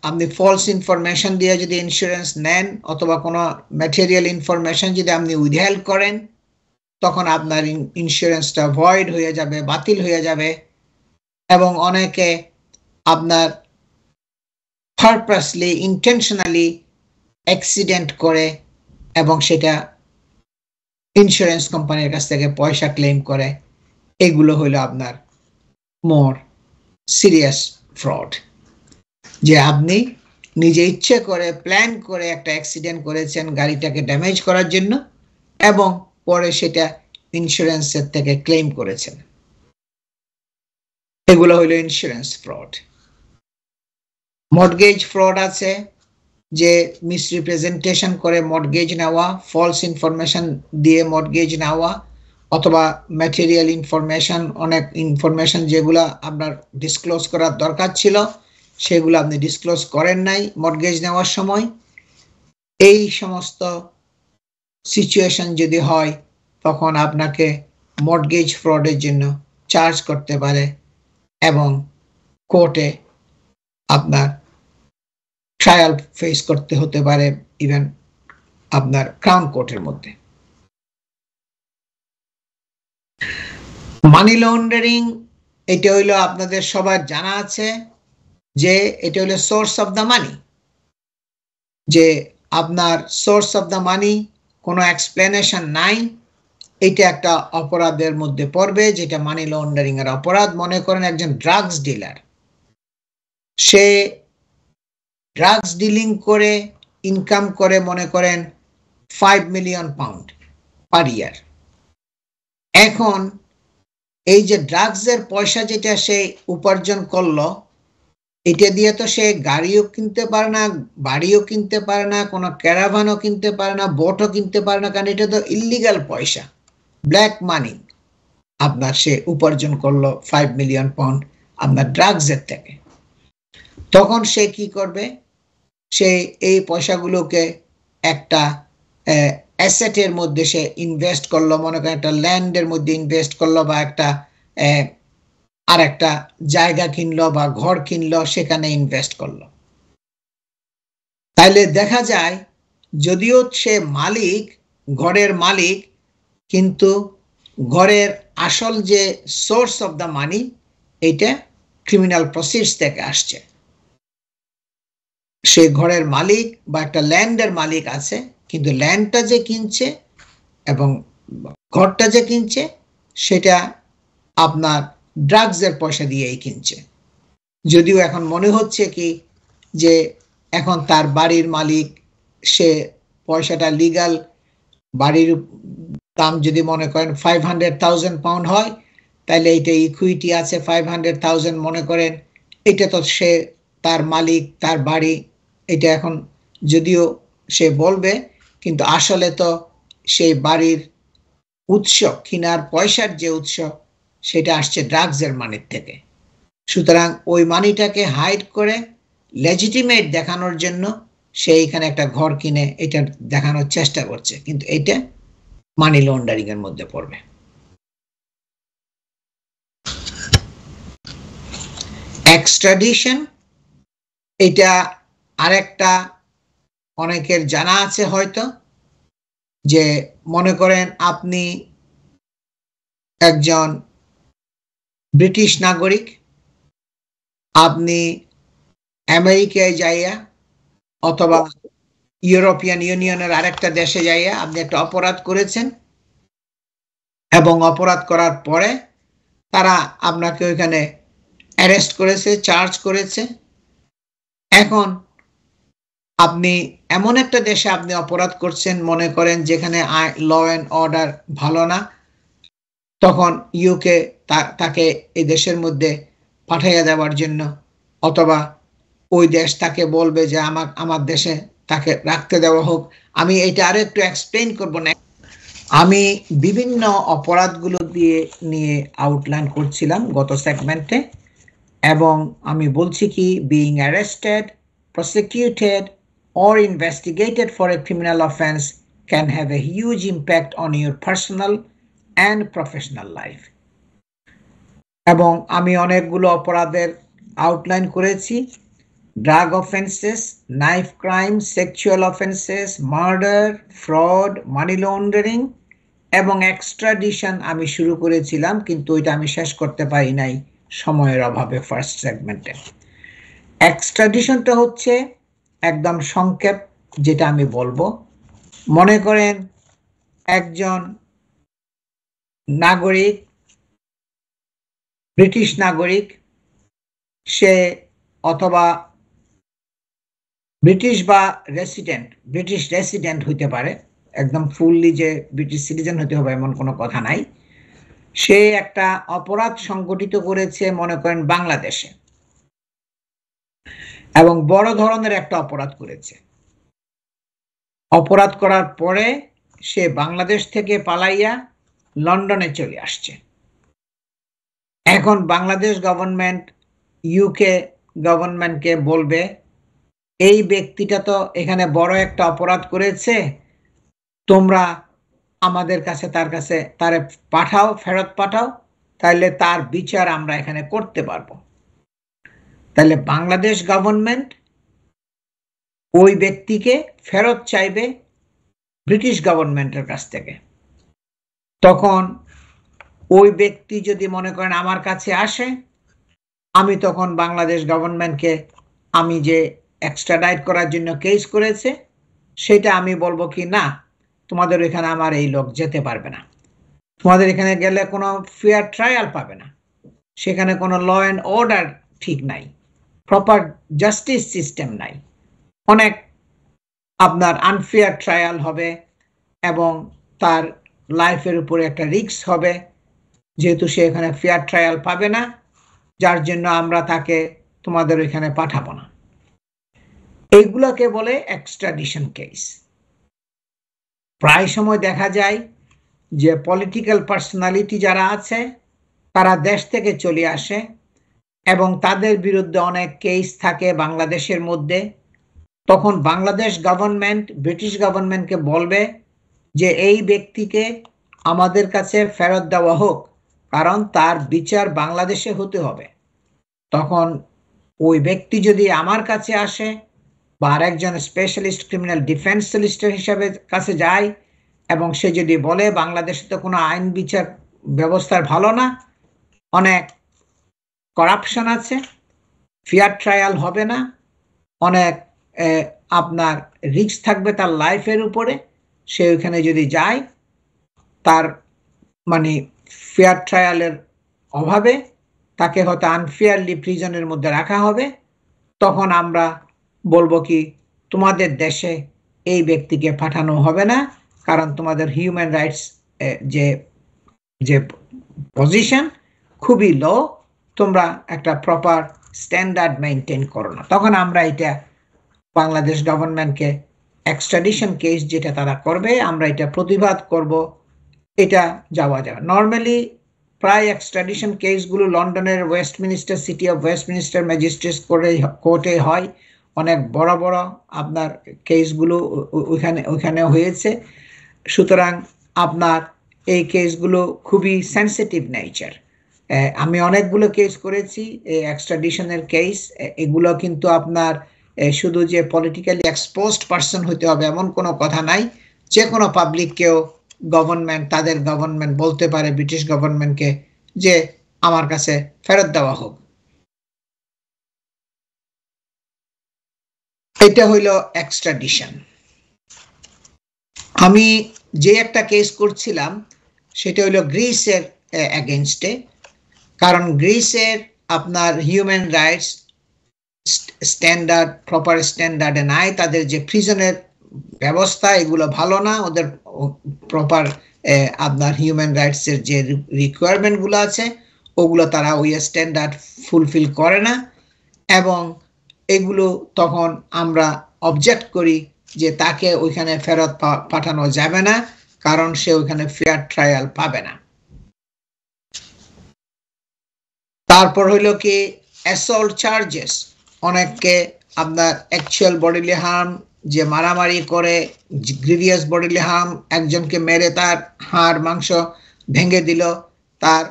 আপনি ফলস ইনফরমেশন দিয়ে যদি ইন্স্যুরেন্স নেন অথবা কোনো ম্যাটেরিয়াল ইনফরমেশন যদি আপনি উইথহেল্ড করেন, তখন আপনার ইন্স্যুরেন্সটা ভয়েড হয়ে যাবে, বাতিল হয়ে যাবে, এবং অনেকে আপনার পারপাসলি ইন্টেনশনালি অ্যাক্সিডেন্ট করে এবং সেটা ইন্স্যুরেন্স কোম্পানির কাছ থেকে পয়সা ক্লেম করে, এগুলো হলো আপনার মোর সিরিয়াস ফ্রড, যে আপনি নিজে ইচ্ছে করে প্ল্যান করে একটা অ্যাক্সিডেন্ট করেছেন গাড়িটাকে ড্যামেজ করার জন্য এবং পরে সেটা ইন্স্যুরেন্সের থেকে ক্লেম করেছেন, এগুলো হলো ইন্স্যুরেন্স ফ্রড। মর্টগেজ ফ্রড আছে, যে মিসরিপ্রেজেন্টেশন করে মর্টগেজ নেওয়া, ফলস ইনফরমেশন দিয়ে মর্টগেজ নেওয়া, অথবা ম্যাটেরিয়াল ইনফরমেশন, অনেক ইনফরমেশন যেগুলো আপনার ডিসক্লোজ করার দরকার ছিল সেগুলো আপনি ডিসক্লোজ করেন নাই মর্টগেজ নেওয়ার সময়। এই সমস্ত সিচুয়েশন যদি হয় তখন আপনাকে মর্টগেজ ফ্রডের জন্য চার্জ করতে পারে এবং কোর্টে আপনার ট্রায়াল ফেস করতে হতে পারে, ইভেন আপনার ক্রাউন কোর্টের মধ্যে। মানি লন্ডারিং, এটা হইলো আপনাদের সবার জানা আছে যে এটা হলো সোর্স অফ দ্য মানি, যে আপনার সোর্স অফ দ্য মানি কোনো এক্সপ্লেনেশন নাই, এটা একটা অপরাধের মধ্যে পড়বে, যেটা মানি লন্ডারিং এর অপরাধ। মনে করেন একজন ড্রাগস ডিলার, সে ড্রাগস ডিলিং করে ইনকাম করে মনে করেন 5 মিলিয়ন পাউন্ড পার ইয়ার। এখন এই যে ড্রাগসের পয়সা যেটা সে উপার্জন করলো, এটা দিয়ে তো সে গাড়িও কিনতে পারে না, বাড়িও কিনতে পারে না, কোনো ক্যারাভানও কিনতে পারে না, বোটও কিনতে পারে না, কারণ এটা তো ইল্লিগাল পয়সা, ব্ল্যাক মানি আপনার সে উপার্জন করলো 5 মিলিয়ন পাউন্ড আপনার ড্রাগসের থেকে। তখন সে কি করবে, সে এই পয়সাগুলোকে একটা অ্যাসেটের মধ্যে সে ইনভেস্ট করলো, মনে করেন একটা ল্যান্ডের মধ্যে ইনভেস্ট করলো, বা একটা আর একটা জায়গা কিনলো বা ঘর কিনলো, সেখানে ইনভেস্ট করলো। তাইলে দেখা যায় যদিও সে মালিক, ঘরের মালিক, কিন্তু ঘরের আসল যে সোর্স অফ দ্য মানি, এটা ক্রিমিনাল প্রসিডস থেকে আসছে। সে ঘরের মালিক বা একটা ল্যান্ডের মালিক আছে, কিন্তু ল্যান্ডটা যে কিনছে এবং ঘরটা যে কিনছে সেটা আপনার ড্রাগসের পয়সা দিয়েই কিনছে। যদিও এখন মনে হচ্ছে কি যে এখন তার বাড়ির মালিক, সে পয়সাটা লিগাল, বাড়ির দাম যদি মনে করেন 500,000 পাউন্ড হয়, তাহলে এইটা ইকুইটি আছে 500,000 মনে করেন, এটা তো সে তার মালিক, তার বাড়ি, এটা এখন যদিও সে বলবে, কিন্তু আসলে তো সেই বাড়ির উৎস, কিনার পয়সার যে উৎস, সেটা আসছে ড্রাগসের মানির থেকে। সুতরাং ওই মানিটাকে হাইড করে লেজিটিমেট দেখানোর জন্য সে এখানে একটা ঘর কিনে এটা দেখানোর চেষ্টা করছে, কিন্তু এটা মানি লন্ডারিং এর মধ্যে পড়বে। এক্সট্রাডিশন, এটা আরেকটা অনেকের জানা আছে হয়তো, যে মনে করেন আপনি একজন ব্রিটিশ নাগরিক, আপনি আমেরিকায় যাইয়া অথবা ইউরোপিয়ান ইউনিয়নের আরেকটা দেশে যাইয়া আপনি একটা অপরাধ করেছেন, এবং অপরাধ করার পরে তারা আপনাকে ওইখানে অ্যারেস্ট করেছে, চার্জ করেছে। এখন আপনি এমন একটা দেশে আপনি অপরাধ করছেন, মনে করেন যেখানে ল অ্যান্ড অর্ডার ভালো না, তখন ইউকে তাকে এই দেশের মধ্যে পাঠাইয়া দেওয়ার জন্য, অথবা ওই দেশ তাকে বলবে যে আমার দেশে তাকে রাখতে দেওয়া হোক। আমি এটা আরো একটু এক্সপ্লেইন করব না, আমি বিভিন্ন অপরাধগুলো নিয়ে আউটলাইন করছিলাম গত সেগমেন্টে, এবং আমি বলছি কি being arrested, prosecuted or investigated for a criminal offense can have a huge impact on your personal and professional life. এবং আমি অনেকগুলো অপরাধের আউটলাইন করেছি: drug offences, knife crime, sexual offences, murder, fraud, money laundering এবং extradition আমি শুরু করেছিলাম, কিন্তু ওইটা আমি শেষ করতে পারি নাই সময়ের অভাবে ফার্স্ট সেগমেন্টে। এক্সট্রাডিশনটা হচ্ছে একদম সংক্ষেপ যেটা আমি বলবো, মনে করেন একজন নাগরিক, ব্রিটিশ নাগরিক, সে অথবা ব্রিটিশ বা ব্রিটিশ রেসিডেন্ট হইতে পারে, একদম ফুললি যে ব্রিটিশ সিটিজেন হতে হবে এমন কোনো কথা নাই। সে একটা অপরাধ সংগঠিত করেছে মনে করেন বাংলাদেশে, এবং বড় ধরনের একটা অপরাধ করেছে। অপরাধ করার পরে সে বাংলাদেশ থেকে পালাইয়া লন্ডনে চলে আসছে। এখন বাংলাদেশ গভর্নমেন্ট ইউকে গভর্নমেন্টকে বলবে, এই ব্যক্তিটা তো এখানে বড় একটা অপরাধ করেছে, তোমরা আমাদের কাছে তারে পাঠাও, ফেরত পাঠাও, তাহলে তার বিচার আমরা এখানে করতে পারবো। তাহলে বাংলাদেশ গভর্নমেন্ট ওই ব্যক্তিকে ফেরত চাইবে ব্রিটিশ গভর্নমেন্টের কাছ থেকে। তখন ওই ব্যক্তি যদি মনে করেন আমার কাছে আসে, আমি তখন বাংলাদেশ গভর্নমেন্টকে আমি যে এক্সট্রাডাইট করার জন্য কেস করেছে সেটা আমি বলবো কি না, তোমাদের এখানে আমার এই লোক যেতে পারবে না, তোমাদের এখানে গেলে কোনো ফেয়ার ট্রায়াল পাবে না, সেখানে কোনো ল অ্যান্ড অর্ডার ঠিক নাই, প্রপার জাস্টিস সিস্টেম নাই, অনেক আপনার আনফেয়ার ট্রায়াল হবে এবং তার লাইফের উপরে একটা রিস্ক হবে, যেহেতু সে এখানে ফেয়ার ট্রায়াল পাবে না, যার জন্য আমরা তাকে তোমাদের এখানে পাঠাবো না। এইগুলোকে বলে এক্সট্রাডিশন কেস। প্রায় সময় দেখা যায় যে পলিটিক্যাল পার্সোনালিটি যারা আছে তারা দেশ থেকে চলে আসে, এবং তাদের বিরুদ্ধে অনেক কেস থাকে বাংলাদেশের মধ্যে, তখন বাংলাদেশ গভর্নমেন্ট ব্রিটিশ গভর্নমেন্টকে বলবে যে এই ব্যক্তিকে আমাদের কাছে ফেরত দেওয়া হোক, কারণ তার বিচার বাংলাদেশে হতে হবে। তখন ওই ব্যক্তি যদি আমার কাছে আসে বা আরেকজন স্পেশালিস্ট ক্রিমিনাল ডিফেন্স সলিসিটর হিসাবে কাছে যায় এবং সে যদি বলে বাংলাদেশে তো কোনো আইন বিচার ব্যবস্থার ভালো না, অনেক করাপশন আছে, ফেয়ার ট্রায়াল হবে না, অনেক আপনার রিস্ক থাকবে তার লাইফের উপরে, সে ওইখানে যদি যায় তার মানে ফেয়ার ট্রায়ালের অভাবে তাকে হয়তো আনফেয়ারলি প্রিজনের মধ্যে রাখা হবে, তখন আমরা বলবো কি তোমাদের দেশে এই ব্যক্তিকে পাঠানো হবে না, কারণ তোমাদের হিউম্যান রাইটস যে যে পজিশন খুবই লো, তোমরা একটা প্রপার স্ট্যান্ডার্ড মেনটেন করো না। তখন আমরা এটা বাংলাদেশ গভর্নমেন্টকে এক্সট্রাডিশন কেস যেটা তারা করবে আমরা এটা প্রতিবাদ করব, এটা যাওয়া যাবে। নর্মালি প্রায় এক্সট্রাডিশন কেসগুলো লন্ডনের Westminster city of Westminster magistrate কোর্টে হয়, অনেক বড় বড় আপনার কেসগুলো ওইখানে হয়েছে। সুতরাং আপনার এই কেসগুলো খুবই সেন্সিটিভ নেচার। আমি অনেকগুলো কেস করেছি এক্সট্রাডিশনের কেস, এগুলো কিন্তু আপনার শুধু যে পলিটিক্যালি এক্সপোজড পার্সন হতে হবে এমন কোনো কথা নাই, যে কোনো পাবলিককেও গভর্নমেন্ট তাদের গভর্নমেন্ট বলতে পারে ব্রিটিশ গভর্নমেন্টকে যে আমার কাছে ফেরত দেওয়া হোক। এটা হইল এক্সট্রাডিশন। আমি যে একটা কেস করছিলাম সেটা হইল গ্রিসের এগেইনস্টে, কারণ গ্রিসের আপনার হিউম্যান রাইটস স্ট্যান্ডার্ড প্রপার স্ট্যান্ডার্ডে নাই, তাদের যে প্রিজনের ব্যবস্থা এগুলো ভালো না, ওদের প্রপার আপনার হিউম্যান রাইটসের যে রিকোয়ারমেন্টগুলো আছে ওগুলো তারা ওই স্ট্যান্ডার্ড ফুলফিল করে না, এবং এগুলো তখন আমরা অবজেক্ট করি যে তাকে ওইখানে ফেরত পাঠানো যাবে না, কারণ সে ওইখানে ফেয়ার ট্রায়াল পাবে না। তারপর হইল কি অ্যাসল্ট চার্জেস, অনেককে আপনার অ্যাকচুয়াল বডিলি হার্ম, যে মারামারি করে গ্রিভিয়াস বডিলি হার্ম, একজনকে মেরে তার হাড় মাংস ভেঙে দিল, তার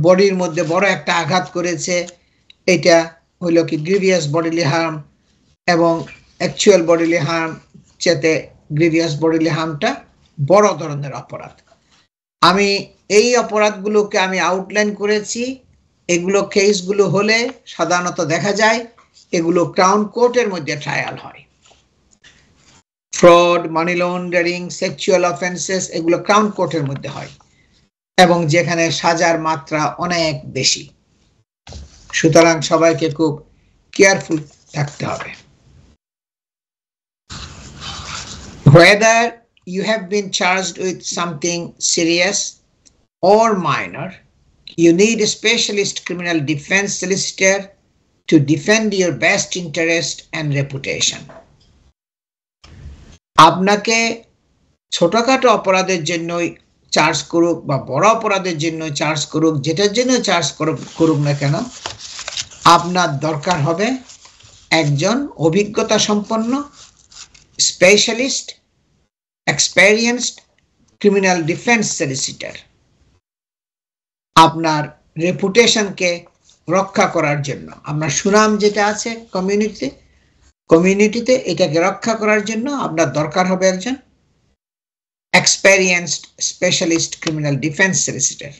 বডির মধ্যে বড় একটা আঘাত করেছে, এটা হইল কি গ্রিভিয়াস বডিলি হার্ম, এবং অ্যাকচুয়াল বডিলি হার্ম চেতে গ্রিভিয়াস বডিলি হার্মটা বড় ধরনের অপরাধ। আমি এই অপরাধগুলোকে আমি আউটলাইন করেছি। এগুলো কেসগুলো হলে সাধারণত দেখা যায় এগুলো ক্রাউন কোর্টের মধ্যে ট্রায়াল হয়। Fraud, money laundering, sexual offences এগুলো ক্রাউন কোর্টের মধ্যে হয়, এবং যেখানে সাজার মাত্রা অনেক বেশি। সুতরাং সবাইকে খুব কেয়ারফুল থাকতে হবে। Whether you have been charged with something serious or minor, you need a specialist criminal defense solicitor to defend your best interest and reputation. আপনাকে ছোটখাটো অপরাধের জন্যই চার্জ করুক বা বড় অপরাধের জন্য চার্জ করুক, যেটার জন্য চার্জ করুক না কেন, আপনার দরকার হবে একজন অভিজ্ঞতা সম্পন্ন specialist experienced criminal defence solicitor, আপনার রেপুটেশনকে রক্ষা করার জন্য, আপনার সুনাম যেটা আছে কমিউনিটিতে এটাকে রক্ষা করার জন্য আপনার দরকার হবে একজন experienced specialist criminal defense solicitor.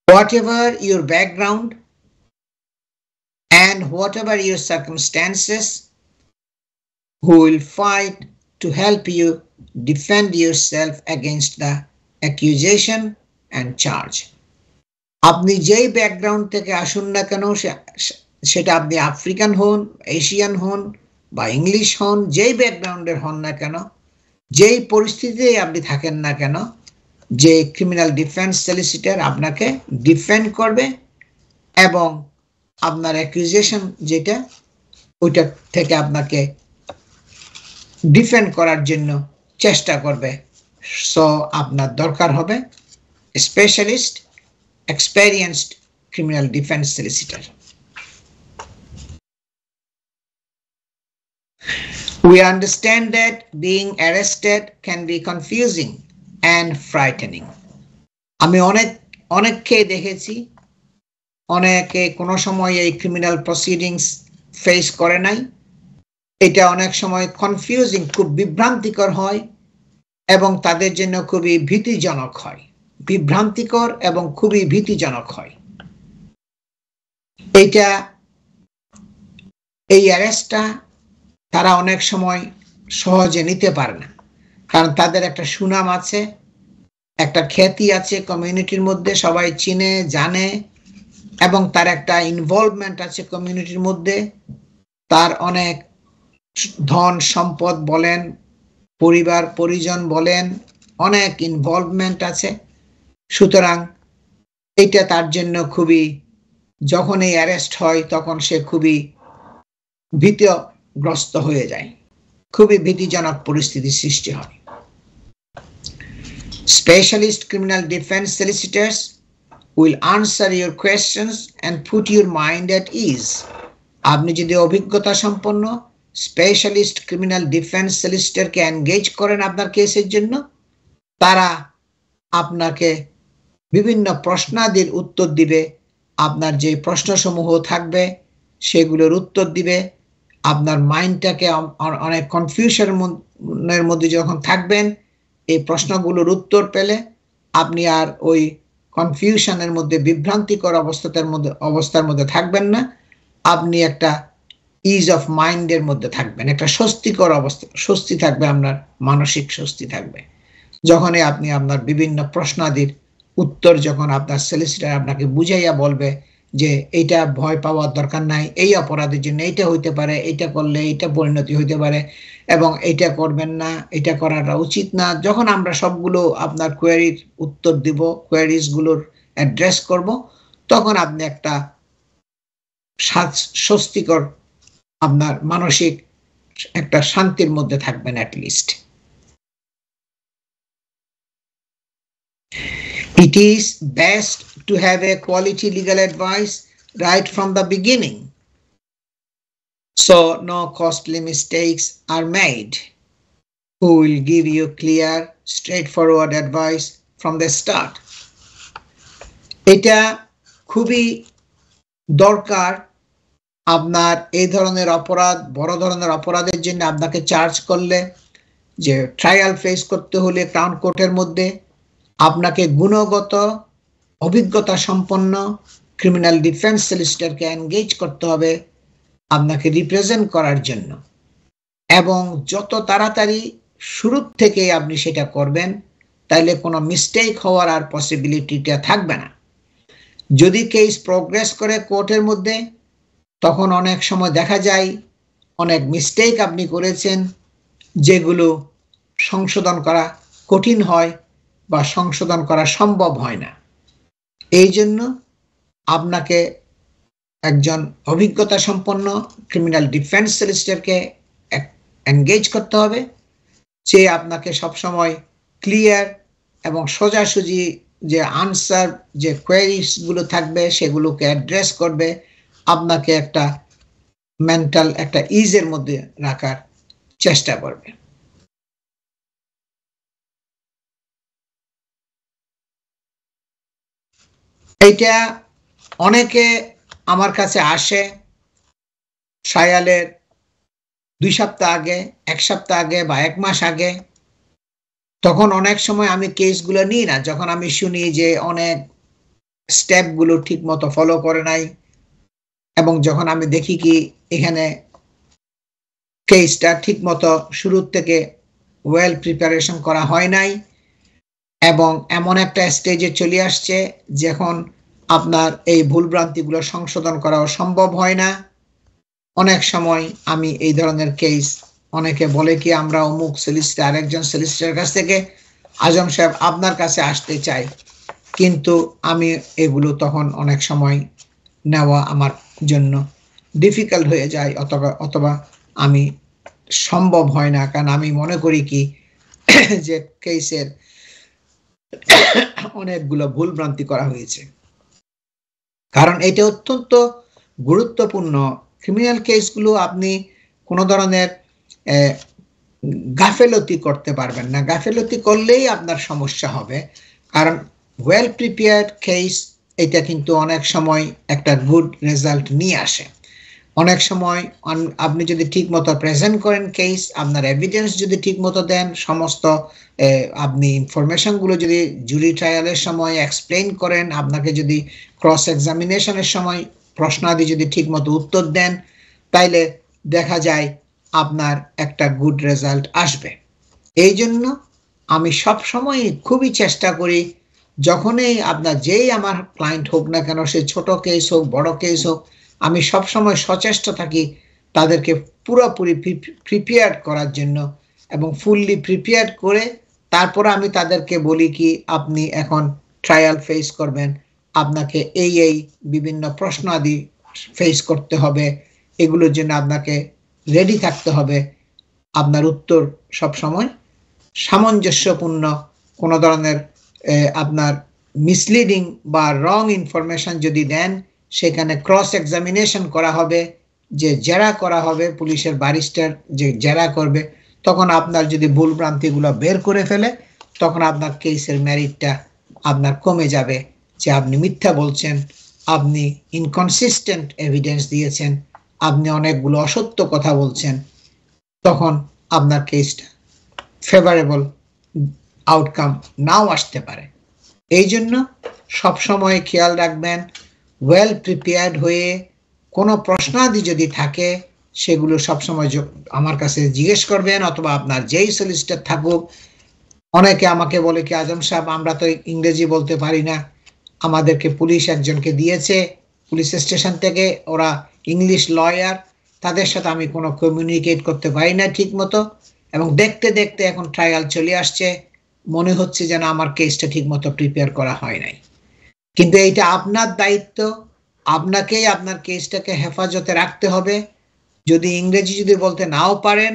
Whatever your background and whatever your circumstances, who will fight to help you defend yourself against the accusation and charge. আপনি যেই ব্যাকগ্রাউন্ড থেকে আসুন না কেন, সেটা আপনি আফ্রিকান হন, এশিয়ান হন বা ইংলিশ হন, যেই ব্যাকগ্রাউন্ডের হন না কেন, যেই পরিস্থিতিতে আপনি থাকেন না কেন, যে ক্রিমিনাল ডিফেন্স সলিসিটর আপনাকে ডিফেন্ড করবে এবং আপনার অ্যাকুজেশন যেটা ওইটা থেকে আপনাকে ডিফেন্ড করার জন্য চেষ্টা করবে সো আপনার দরকার হবে specialist experienced criminal defense solicitor. We understand that being arrested can be confusing and frightening. আমি অনেককে দেখেছি, অনেকে কোনো সময় এই ক্রিমিনাল প্রসিডিংস ফেস করে নাই। এটা অনেক সময় কনফিউজিং, খুব বিভ্রান্তিকর হয় এবং তাদের জন্য খুবই ভীতিজনক হয়, বিভ্রান্তিকর এবং খুবই ভীতিজনক হয়। এই অ্যারেস্টটা তারা অনেক সময় সহজে নিতে পারে না, কারণ তাদের একটা সুনাম আছে, একটা খ্যাতি আছে কমিউনিটির মধ্যে, সবাই চিনে জানে, এবং তার একটা ইনভলভমেন্ট আছে কমিউনিটির মধ্যে, তার অনেক ধন সম্পদ বলেন, পরিবার পরিজন বলেন, অনেক ইনভলভমেন্ট আছে। সুতরাং এটা তার জন্য খুবই, যখন এই অ্যারেস্ট হয় তখন সে খুবই ভীতিগ্রস্ত হয়ে যায়, খুবই ভীতিজনক পরিস্থিতির সৃষ্টি হয়। Specialist criminal defense solicitors will answer your questions and put your mind at ease. আপনি যদি অভিজ্ঞতা সম্পন্ন স্পেশালিস্ট ক্রিমিনাল ডিফেন্স সলিসিটরকে এনগেজ করেন আপনার কেসের জন্য, তারা আপনাকে বিভিন্ন প্রশ্নাদির উত্তর দিবে, আপনার যে প্রশ্নসমূহ থাকবে সেগুলোর উত্তর দিবে। আপনার মাইন্ডটাকে অনেক কনফিউশনের মধ্যে যখন থাকবেন, এই প্রশ্নগুলোর উত্তর পেলে আপনি আর ওই কনফিউশনের মধ্যে, বিভ্রান্তিকর অবস্থার মধ্যে থাকবেন না, আপনি একটা ইজ অফ মাইন্ডের মধ্যে থাকবেন, একটা স্বস্তিকর অবস্থা, স্বস্তি থাকবে, আপনার মানসিক স্বস্তি থাকবে যখনই আপনি আপনার বিভিন্ন প্রশ্নাদির উত্তর যখন আপনার সলিসিটর আপনাকে বুঝাইয়া বলবে যে এইটা ভয় পাওয়ার দরকার নাই, এই অপরাধের জন্য এইটা হইতে পারে, এইটা করলে এইটা পরিণতি হইতে পারে, এবং এইটা করবেন না, এটা করাটা উচিত না। যখন আমরা সবগুলো আপনার কোয়েরির উত্তর দিব, কোয়েরিজগুলোর অ্যাড্রেস করব, তখন আপনি একটা স্বস্তিকর, আপনার মানসিক একটা শান্তির মধ্যে থাকবেন at least. It is best to have a quality legal advice right from the beginning, so no costly mistakes are made. Who will give you clear, straightforward advice from the start. এটা খুবই দরকার। আপনার এই ধরনের অপরাধ, বড় ধরনের অপরাধের জন্য আপনাকে চার্জ করলে, যে ট্রায়াল ফেস করতে হলে ক্রাউন কোর্টের মধ্যে, আপনাকে গুণগত অভিজ্ঞতা সম্পন্ন ক্রিমিনাল ডিফেন্স সলিসিটরকে এনগেজ করতে হবে আপনাকে রিপ্রেজেন্ট করার জন্য, এবং যত তাড়াতাড়ি শুরু থেকে আপনি সেটা করবেন, তাইলে কোনো মিস্টেক হওয়ার আর পসিবিলিটিটা থাকবে না। যদি কেস প্রোগ্রেস করে কোর্টের মধ্যে, তখন অনেক সময় দেখা যায় অনেক মিস্টেক আপনি করেছেন, যেগুলো সংশোধন করা কঠিন হয় বা সংশোধন করা সম্ভব হয় না। এই জন্য আপনাকে একজন অভিজ্ঞতা সম্পন্ন ক্রিমিনাল ডিফেন্স সলিসিটরকে এনগেজ করতে হবে, যে আপনাকে সবসময় ক্লিয়ার এবং সোজাসুজি যে আনসার, যে কোয়েরিজগুলো থাকবে সেগুলোকে অ্যাড্রেস করবে, আপনাকে একটা মেন্টাল একটা ইজের মধ্যে রাখার চেষ্টা করবে। এইটা অনেকে আমার কাছে আসে ট্রায়ালের 2 সপ্তাহ আগে, 1 সপ্তাহ আগে বা 1 মাস আগে, তখন অনেক সময় আমি কেসগুলো নিই না, যখন আমি শুনি যে অনেক স্টেপগুলো ঠিক মতো ফলো করে নাই, এবং যখন আমি দেখি কি এখানে কেসটা ঠিক মতো শুরু থেকে ওয়েল প্রিপারেশন করা হয় নাই, এবং এমন একটা স্টেজে চলে আসছে যখন আপনার এই ভুলভ্রান্তিগুলো সংশোধন করাও সম্ভব হয় না, অনেক সময় আমি এই ধরনের কেস, অনেকে বলে কি আমরা অমুক সলিসিটর, আরেকজন সলিসিটরের কাছ থেকে আজম সাহেব আপনার কাছে আসতে চাই, কিন্তু আমি এগুলো তখন অনেক সময় নেওয়া আমার জন্য ডিফিকাল্ট হয়ে যায়, অথবা আমি সম্ভব হয় না, কারণ আমি মনে করি কি যে কেসের অনেকগুলো ভুল ভ্রান্তি করা হয়েছে। কারণ এটা অত্যন্ত গুরুত্বপূর্ণ। ক্রিমিনাল কেসগুলো আপনি কোনো ধরনের গাফেলতি করতে পারবেন না। গাফেলতি করলেই আপনার সমস্যা হবে। কারণ ওয়েল প্রিপেয়ার্ড কেস এটা কিন্তু অনেক সময় একটা গুড রেজাল্ট নিয়ে আসে। অনেক সময় আপনি যদি ঠিক মতো প্রেজেন্ট করেন কেস, আপনার এভিডেন্স যদি ঠিক মতো দেন, সমস্ত আপনি ইনফরমেশনগুলো যদি জুরি ট্রায়ালের সময় এক্সপ্লেইন করেন, আপনাকে যদি ক্রস এক্সামিনেশনের সময় প্রশ্নাদি যদি ঠিক মতো উত্তর দেন, তাইলে দেখা যায় আপনার একটা গুড রেজাল্ট আসবে। এই জন্য আমি সব সময় খুবই চেষ্টা করি, যখনই আপনার যেই আমার ক্লায়েন্ট হোক না কেন, সে ছোট কেস হোক বড় কেস হোক, আমি সব সময় সচেষ্ট থাকি তাদেরকে পুরোপুরি প্রিপেয়ার করার জন্য, এবং ফুললি প্রিপেয়ার করে তারপর আমি তাদেরকে বলি কি আপনি এখন ট্রায়াল ফেস করবেন, আপনাকে এই এই বিভিন্ন প্রশ্ন আদি ফেস করতে হবে, এগুলোর জন্য আপনাকে রেডি থাকতে হবে। আপনার উত্তর সব সময় সামঞ্জস্যপূর্ণ, কোনো ধরনের আপনার মিসলিডিং বা রং ইনফরমেশন যদি দেন, সেখানে ক্রস এক্সামিনেশন করা হবে, যে জেরা করা হবে, পুলিশের ব্যারিস্টার যে জেরা করবে, তখন আপনার যদি ভুল ভ্রান্তিগুলো বের করে ফেলে, তখন আপনার কেসের মেরিটটা আপনার কমে যাবে, যে আপনি মিথ্যা বলছেন, আপনি ইনকনসিস্টেন্ট এভিডেন্স দিয়েছেন, আপনি অনেকগুলো অসত্য কথা বলছেন, তখন আপনার কেসটা ফেভারেবল আউটকাম নাও আসতে পারে। এই জন্য সবসময় খেয়াল রাখবেন, ওয়েল প্রিপেয়ার্ড হয়ে কোনো প্রশ্নাদি যদি থাকে সেগুলো সবসময় আমার কাছে জিজ্ঞেস করবেন, অথবা আপনার যেই সলিসিটর থাকুক। অনেকে আমাকে বলে কি আজম সাহেব, আমরা তো ইংরেজি বলতে পারি না, আমাদেরকে পুলিশ একজনকে দিয়েছে পুলিশ স্টেশন থেকে, ওরা ইংলিশ লয়ার, তাদের সাথে আমি কোনো কমিউনিকেট করতে পারি না ঠিক মতো, এবং দেখতে দেখতে এখন ট্রায়াল চলে আসছে, মনে হচ্ছে যেন আমার কেসটা ঠিক মতো প্রিপেয়ার করা হয় নাই। কিন্তু এইটা আপনার দায়িত্ব, আপনাকেই আপনার কেসটাকে হেফাজতে রাখতে হবে। যদি ইংরেজি যদি বলতে নাও পারেন,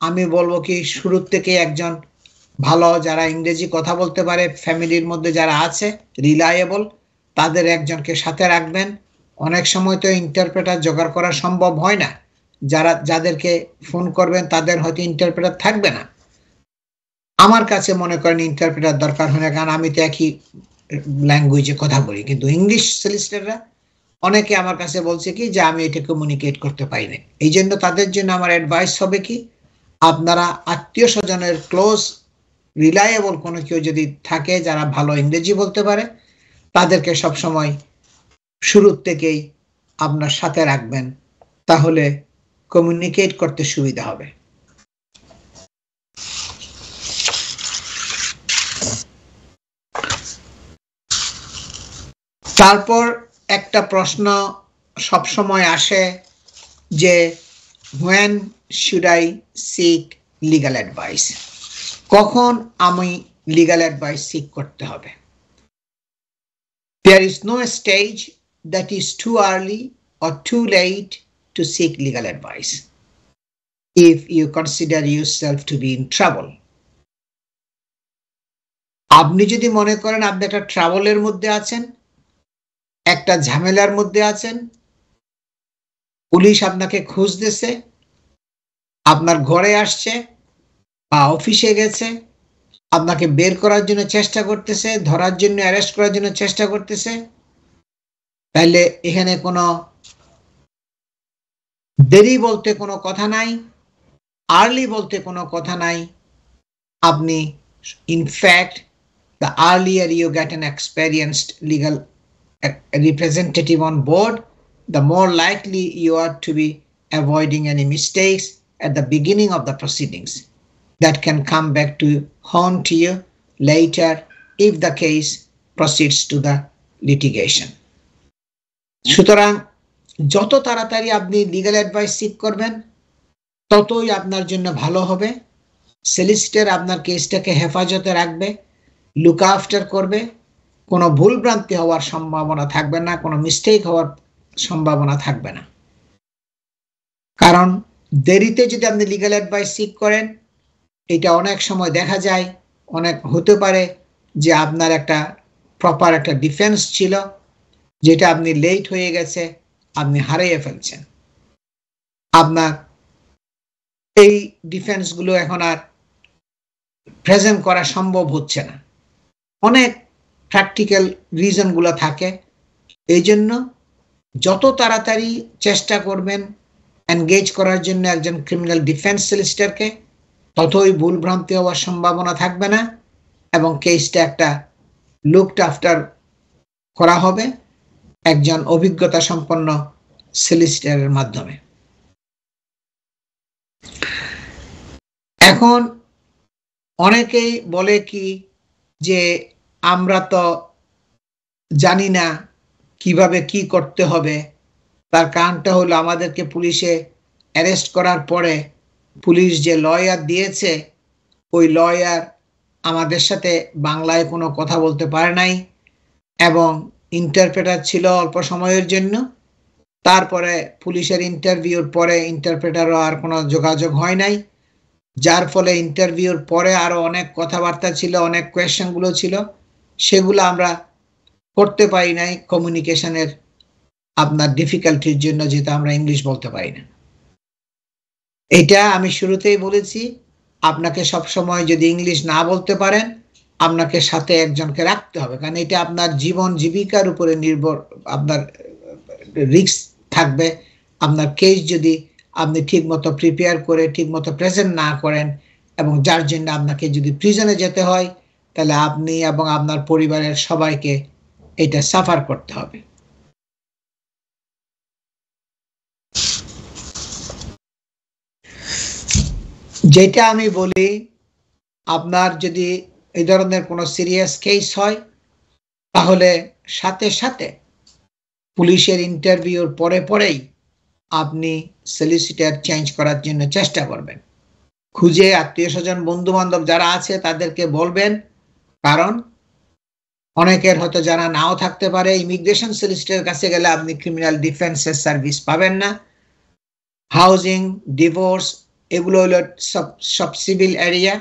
আমি বলবো কি শুরুর থেকে একজন ভালো যারা ইংরেজি কথা বলতে পারে ফ্যামিলির মধ্যে যারা আছে রিলায়েবল, তাদের একজনকে সাথে রাখবেন। অনেক সময় তো ইন্টারপ্রেটার জোগাড় করা সম্ভব হয় না, যাদেরকে ফোন করবেন তাদের হয়তো ইন্টারপ্রেটার থাকবে না। আমার কাছে মনে করেন ইন্টারপ্রেটার দরকার হয় না, কারণ আমি তো একই ল্যাঙ্গুয়েজে কথা বলি, কিন্তু ইংলিশ সলিসিটররা অনেকে আমার কাছে বলছে কি যে আমি এটা কমিউনিকেট করতে পারি না। এই জন্য তাদের জন্য আমার অ্যাডভাইস হবে কি, আপনারা আত্মীয় স্বজনের ক্লোজ রিলায়েবল কোনো কেউ যদি থাকে যারা ভালো ইংরেজি বলতে পারে, তাদেরকে সবসময় শুরুর থেকেই আপনার সাথে রাখবেন, তাহলে কমিউনিকেট করতে সুবিধা হবে। তারপর একটা প্রশ্ন সব সময় আসে যে when should I seek legal advice, কখন আমি লিগ্যাল অ্যাডভাইস সিক করতে হবে। There is no stage that is too early or too late to seek legal advice if you consider yourself to be in trouble. আপনি যদি মনে করেন আপনি একটা ট্রাবলের মধ্যে আছেন, একটা ঝামেলার মধ্যে আছেন, পুলিশ আপনাকে খুঁজতেছে, আপনার ঘরে আসছে বা অফিসে গেছে, আপনাকে বের করার জন্য চেষ্টা করতেছে, ধরার জন্য অ্যারেস্ট করার জন্য চেষ্টা করতেছে, তাহলে এখানে কোনো দেরি বলতে কোনো কথা নাই, আর্লি বলতে কোনো কথা নাই। আপনি in fact the earlier you get an experienced legal representative on board, the more likely you are to be avoiding any mistakes at the beginning of the proceedings that can come back to haunt you later if the case proceeds to the litigation. সুতরাং যত তাড়াতাড়ি আপনি legal advice sick করবেন ততই আপনার জন্য ভালো হবে। সলিসিটর আপনার কেসটাকে হেফাজতে রাখবে, লুক আফটার করবে, কোনো ভুল ভ্রান্তি হওয়ার সম্ভাবনা থাকবে না, কোনো মিস্টেক হওয়ার সম্ভাবনা থাকবে না। কারণ দেরিতে যদি আপনি লিগ্যাল অ্যাডভাইস সিক করেন, এটা অনেক সময় দেখা যায়, অনেক হতে পারে যে আপনার একটা প্রপার একটা ডিফেন্স ছিল, যেটা আপনি লেট হয়ে গেছে, আপনি হারিয়ে ফেলছেন। আপনার এই ডিফেন্সগুলো এখন আর প্রেজেন্ট করা সম্ভব হচ্ছে না, অনেক প্র্যাকটিক্যাল রিজনগুলো থাকে। এই জন্য যত তাড়াতাড়ি চেষ্টা করবেন এনগেজ করার জন্য একজন ক্রিমিনাল ডিফেন্স সলিসিটরকে, ততই ভুল ভ্রান্তি হওয়ার সম্ভাবনা থাকবে না, এবং কেসটা একটা লুকড আফটার করা হবে একজন অভিজ্ঞতা সম্পন্ন সলিসিটরের মাধ্যমে। এখন অনেকেই বলে কি যে আমরা তো জানি না কিভাবে কি করতে হবে, তার কারণটা হলো আমাদেরকে পুলিশে অ্যারেস্ট করার পরে পুলিশ যে লয়ার দিয়েছে, ওই লয়ার আমাদের সাথে বাংলায় কোনো কথা বলতে পারে নাই, এবং ইন্টারপ্রেটার ছিল অল্প সময়ের জন্য। তারপরে পুলিশের ইন্টারভিউর পরে ইন্টারপ্রেটারও আর কোনো যোগাযোগ হয় নাই, যার ফলে ইন্টারভিউর পরে আরো অনেক কথাবার্তা ছিল, অনেক কোয়েশ্চেনগুলো ছিল, সেগুলো আমরা করতে পারি নাই কমিউনিকেশনের আপনার ডিফিকাল্টির জন্য, যেটা আমরা ইংলিশ বলতে পারি না। এটা আমি শুরুতেই বলেছি, আপনাকে সবসময় যদি ইংলিশ না বলতে পারেন, আপনাকে সাথে একজনকে রাখতে হবে, কারণ এটা আপনার জীবন জীবিকার উপরে নির্ভর, আপনার রিস্ক থাকবে। আপনার কেস যদি আপনি ঠিকমতো প্রিপেয়ার করে ঠিকমতো প্রেজেন্ট না করেন, এবং যার জন্য আপনাকে যদি প্রিজনে যেতে হয়, তাহলে আপনি এবং আপনার পরিবারের সবাইকে এটা সাফার করতে হবে। যেটা আমি বলি, আপনার যদি এই ধরনের কোনো সিরিয়াস কেস হয়, তাহলে সাথে সাথে পুলিশের ইন্টারভিউর পরে পরেই আপনি সলিসিটর চেঞ্জ করার জন্য চেষ্টা করবেন। খুঁজে আত্মীয় স্বজন বন্ধু বান্ধব যারা আছে তাদেরকে বলবেন, কারণ অনেকের হয়তো জানা নাও থাকতে পারে ইমিগ্রেশন সলিসিটরের কাছে গেলে আপনি ক্রিমিনাল ডিফেন্সের সার্ভিস পাবেন না। হাউজিং, ডিভোর্স, এগুলো হলো সব সিভিল এরিয়া,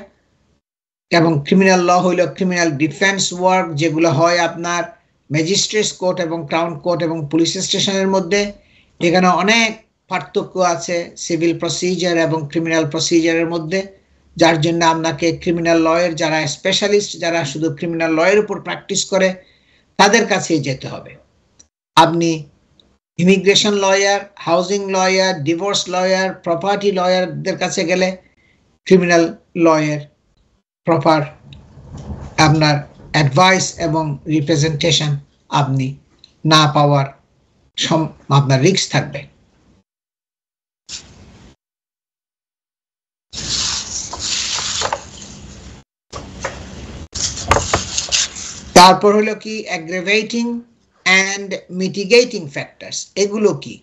এবং ক্রিমিনাল ল হইল ক্রিমিনাল ডিফেন্স ওয়ার্ক, যেগুলো হয় আপনার ম্যাজিস্ট্রেটস কোর্ট এবং ক্রাউন কোর্ট এবং পুলিশ স্টেশনের মধ্যে। এখানে অনেক পার্থক্য আছে সিভিল প্রসিজার এবং ক্রিমিনাল প্রসিজারের মধ্যে, যার জন্য আপনাকে ক্রিমিনাল লয়ের যারা স্পেশালিস্ট, যারা শুধু ক্রিমিনাল লয়ের উপর প্র্যাকটিস করে, তাদের কাছেই যেতে হবে। আপনি immigration lawyer, housing lawyer, divorce lawyer, property লয়ারদের কাছে গেলে ক্রিমিনাল লয়ের প্রপার আপনার অ্যাডভাইস এবং রিপ্রেজেন্টেশন আপনি না পাওয়ার আপনার রিস্ক থাকবে। তারপর হলো কি অ্যাগ্রাভেটিং অ্যান্ড মিটিগেটিং ফ্যাক্টরস। এগুলো কি?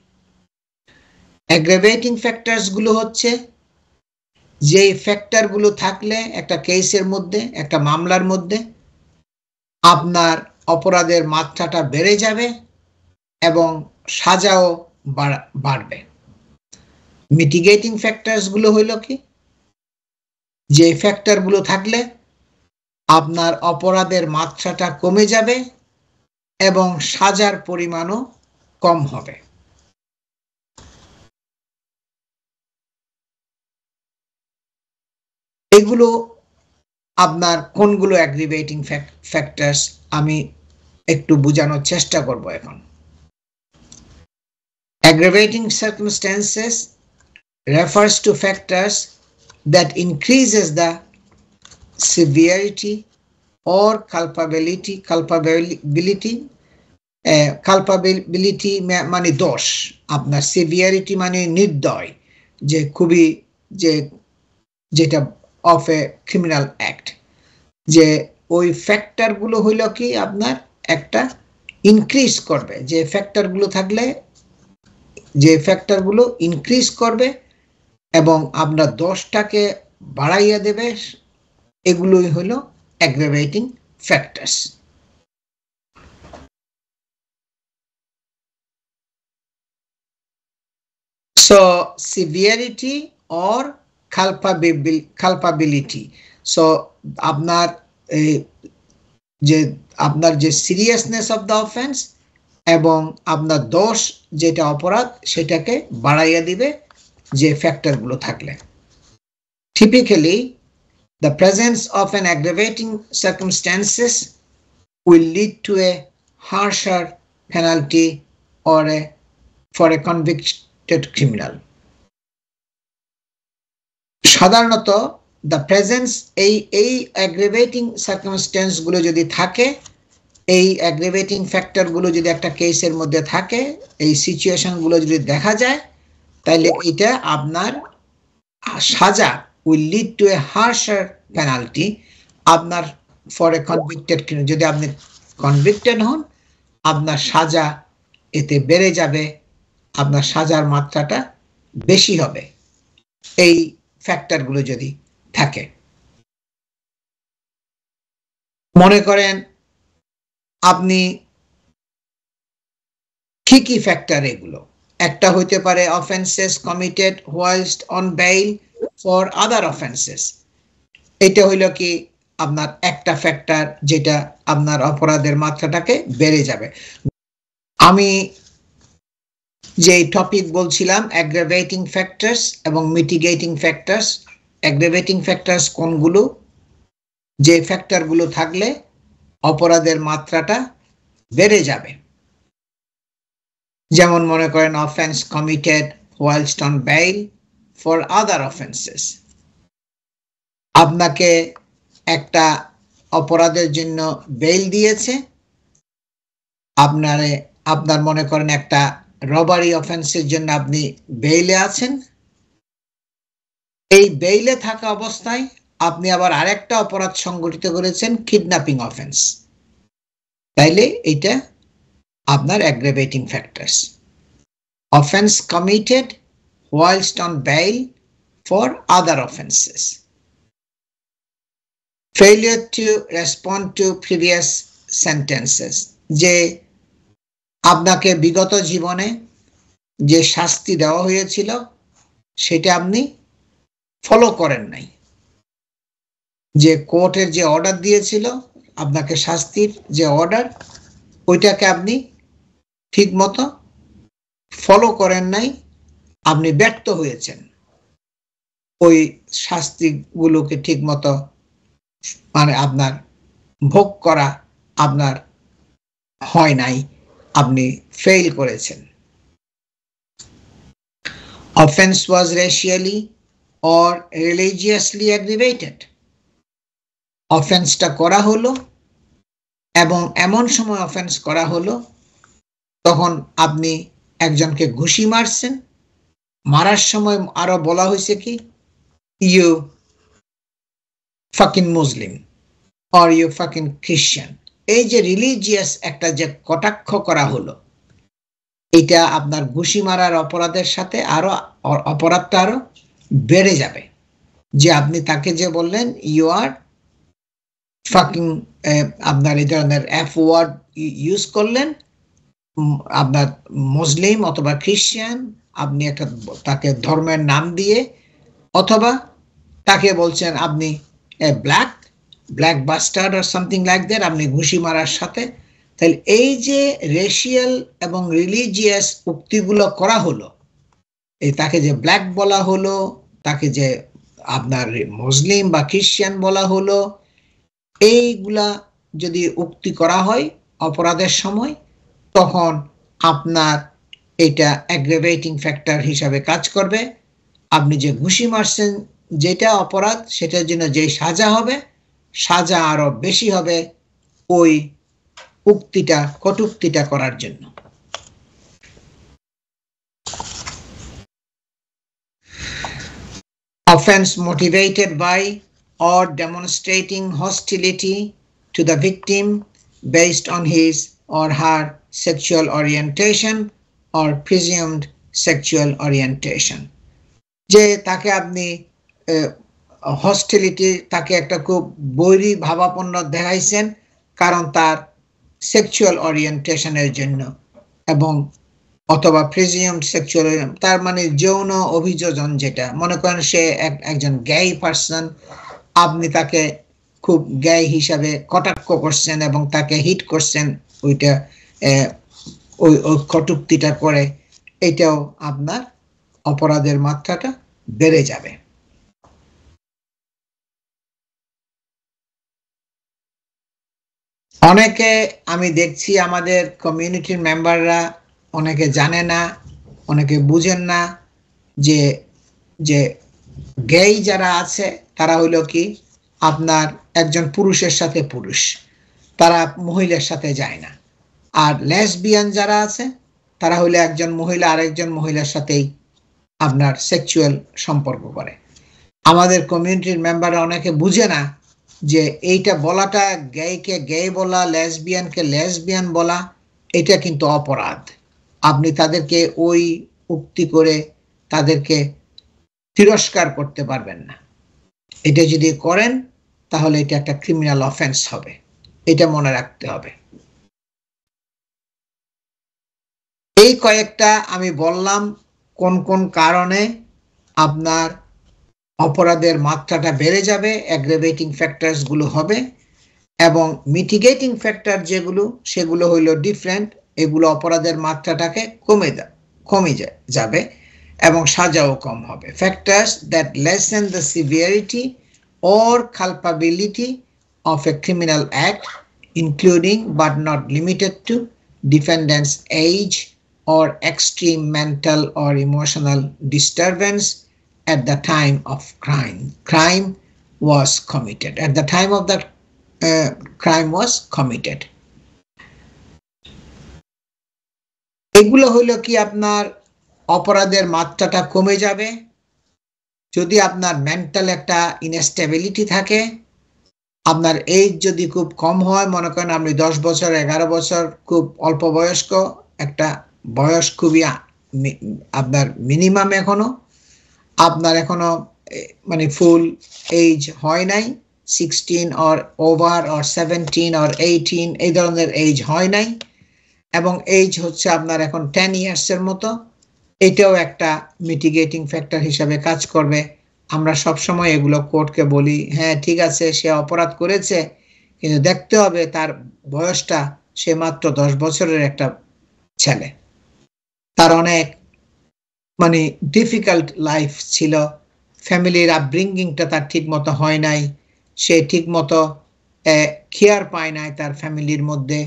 অ্যাগ্রাভেটিং ফ্যাক্টরস গুলো হচ্ছে যে ফ্যাক্টরগুলো থাকলে একটা কেসের মধ্যে, একটা মামলার মধ্যে আপনার অপরাধের মাত্রাটা বেড়ে যাবে এবং সাজাও বাড়বে। মিটিগেটিং ফ্যাক্টরস গুলো হইল কি? যে ফ্যাক্টরগুলো থাকলে আপনার অপরাধের মাত্রাটা কমে যাবে এবং সাজার পরিমাণও কম হবে। এগুলো আপনার কোনগুলো অ্যাগ্রিভেটিং ফ্যাক্টরস, আমি একটু বোঝানোর চেষ্টা করব এখন। Aggravating circumstances refers to factors that increases the severity or culpability মানে দোষ, আপনার সিভিয়ারিটি মানে নির্দয়, যে খুবই যেটা অফ এ ক্রিমিনাল অ্যাক্ট, যে ওই ফ্যাক্টরগুলো হইল কি আপনার একটা ইনক্রিজ করবে, যে ফ্যাক্টরগুলো থাকলে যে ফ্যাক্টরগুলো ইনক্রিজ করবে এবং আপনার দোষটাকে বাড়াইয়া দেবে, এগুলোই হলো অ্যাগ্রাভেটিং factors. So severity or culpability. So আপনার যে সিরিয়াসনেস অফ দ্য অফেন্স এবং আপনার দোষ যেটা অপরাধ সেটাকে বাড়াইয়া দিবে যে ফ্যাক্টরগুলো থাকলে। Typically, the presence of an aggravating circumstances will lead to a harsher penalty or for a convicted criminal. সাধারণত the presence এই aggravating circumstance গুলো যদি থাকে, এই aggravating factor গুলো যদি একটা কেসের মধ্যে থাকে, এই সিচুয়েশন গুলো যদি দেখা যায়, তাহলে এটা আপনার সাজা will lead to a harsher penalty আপনার for a convicted criminal। যদি আপনি কনভিক্টেড হন, আপনার সাজা এতে বেড়ে যাবে, আপনার সাজার মাত্রাটা বেশি হবে এই ফ্যাক্টরগুলো যদি থাকে। মনে করেন আপনি কি ফ্যাক্টর এগুলো? একটা হইতে পারে offences committed whilst on bail for other offenses। এটা হইল কি আপনার একটা ফ্যাক্টর যেটা আপনার অপরাধের মাত্রাটাকে বেড়ে যাবে। আমি যে টপিক বলছিলাম অ্যাগ্রাভেটিং ফ্যাক্টরস এবং মিটিগেটিং ফ্যাক্টরস। অ্যাগ্রাভেটিং ফ্যাক্টরস কোনগুলো? যে ফ্যাক্টরগুলো থাকলে অপরাধের মাত্রাটা বেড়ে যাবে। যেমন মনে করেন offence committed whilst on bail for other offenses। আপনাকে একটা অপরাধের জন্য বেইল দিয়েছে, আপনার মনে করেন একটা রবারি অফেন্সের জন্য আপনি বেইলে আছেন। এই বেইলে থাকা অবস্থায় আপনি আবার আরেকটা অপরাধ সংগঠিত করেছেন, কিডন্যাপিং অফেন্স। তাইলে এটা আপনার অ্যাগ্রাভেটিং factors. Offence committed whilst on bail for other offenses। Failure to respond to previous sentences। যে আপনাকে বিগত জীবনে যে শাস্তি দেওয়া হয়েছিল সেটা আপনি ফলো করেন নাই। যে কোর্টের যে অর্ডার দিয়েছিল আপনাকে শাস্তির যে অর্ডার, ওইটাকে আপনি ঠিক মতো ফলো করেন নাই, আপনি ব্যর্থ হয়েছেন। ওই শাস্তিগুলোকে ঠিক মতো মানে আপনার ভোগ করা আপনার হয় নাই, আপনি ফেল করেছেন। Offense was racially or religiously aggravated। অফেন্সটা করা হলো এবং এমন সময় অফেন্স করা হলো তখন আপনি একজনকে ঘুষি মারছেন, মারার সময় আরো বলা হয়েছে কি you fucking Muslim or you fucking Christian। এই যে রিলিজিয়াস একটা যে কটাক্ষ করা হলো, এটা আপনার ঘুষি মারার অপরাধের সাথে আরো অপরাধটা আরো বেড়ে যাবে। যে আপনি তাকে যে বললেন ইউ আর ফাকিং, আপনার এই ধরনের এফ ওয়ার্ড ইউজ করলেন, আপনার মুসলিম অথবা খ্রিস্টান, আপনি একটা তাকে ধর্মের নাম দিয়ে, অথবা তাকে বলছেন আপনি black bastard or something like that, আপনি ঘুষি মারার সাথে। তাহলে এই যে রেশিয়াল এবং রিলিজিয়াস উক্তিগুলো করা হলো, এই তাকে যে ব্ল্যাক বলা হলো, তাকে যে আপনার মুসলিম বা খ্রিস্টান বলা হলো, এইগুলা যদি উক্তি করা হয় অপরাধের সময়, তখন আপনার এটা অ্যাগ্রাভেটিং ফ্যাক্টর হিসাবে কাজ করবে। আপনি যে ঘুষি মারছেন যেটা অপরাধ, সেটার জন্য যে সাজা হবে, সাজা আরো বেশি হবে ওই উক্তিটা কটুক্তিটা করার জন্য। Offense motivated by or demonstrating hostility to the victim based on his or her sexual orientation or presumed sexual orientation। যে তাকে আপনি হস্টিলিটি, তাকে একটা খুব বৈরী ভাবাপন্ন দেখাইছেন কারণ তার সেক্সুয়াল ওরিয়েন্টেশনের জন্য, এবং অথবা প্রেজিয়াম সেক্সুয়ালিজম, তার মানে যৌন অভিযোজন, যেটা মনে করেন সে একজন গেই পার্সন, আপনি তাকে খুব গেই হিসাবে কটাক্ষ করছেন এবং তাকে হিট করছেন, ওইটা ওই কটূক্তিটা করে, এটাও আপনার অপরাধের মাত্রাটা বেড়ে যাবে। অনেকে আমি দেখছি আমাদের কমিউনিটির মেম্বাররা অনেকে জানে না, অনেকে বুঝেন না যে যে গেই যারা আছে তারা হইল কি আপনার একজন পুরুষের সাথে পুরুষ, তারা মহিলার সাথে যায় না। আর লেসবিয়ান যারা আছে তারা হইলো একজন মহিলা আরেকজন মহিলার সাথেই আপনার সেক্সুয়াল সম্পর্ক করে। আমাদের কমিউনিটির মেম্বাররা অনেকে বুঝে না যে এইটা বলাটা, গেইকে গে বলা, লেসবিয়ানকে লেসবিয়ান বলা, এটা কিন্তু অপরাধ। আপনি তাদেরকে ওই উক্তি করে তাদেরকে তিরস্কার করতে পারবেন না। এটা যদি করেন তাহলে এটা একটা ক্রিমিনাল অফেন্স হবে, এটা মনে রাখতে হবে। এই কয়েকটা আমি বললাম কোন কোন কারণে আপনার অপরাধের মাত্রাটা বেড়ে যাবে, অ্যাগ্রাভেটিং ফ্যাক্টরস গুলো হবে, এবং মিটিগেটিং ফ্যাক্টর যেগুলো সেগুলো হইল ডিফারেন্ট, এগুলো অপরাধের মাত্রাটাকে কমে যাবে এবং সাজাও কম হবে। Factors that lesson the severity or culpability of a criminal act, including but not limited to defendant's age or extreme mental or emotional disturbance at the time of crime was committed, at the time of the crime was committed. এগুলো হইল কি আপনার অপরাধের মাত্রাটা কমে যাবে যদি আপনার মেন্টাল একটা ইনস্টেবিলিটি থাকে, আপনার এজ যদি খুব কম হয়, মনে করেন আপনি 10 বছর 11 বছর খুব অল্প বয়স্ক, একটা বয়স খুবই আপনার মিনিমাম, এখনো আপনার এখনো মানে ফুল এজ হয় নাই, 16 অর ওভার অর 17 অর 18 এই ধরনের এজ হয় নাই, এবং এজ হচ্ছে আপনার এখন 10 ইয়ার্সের মতো, এটাও একটা মিটিগেটিং ফ্যাক্টর হিসাবে কাজ করবে। আমরা সবসময় এগুলো কোর্টকে বলি, হ্যাঁ ঠিক আছে সে অপরাধ করেছে, কিন্তু দেখতে হবে তার বয়সটা, সে মাত্র 10 বছরের একটা ছেলে, তার অনেক মানে ডিফিকাল্ট লাইফ ছিল, ফ্যামিলির আপব্রিঙ্গিংটা তার ঠিক মতো হয় নাই, সে ঠিক মতো কেয়ার পায় নাই তার ফ্যামিলির মধ্যে,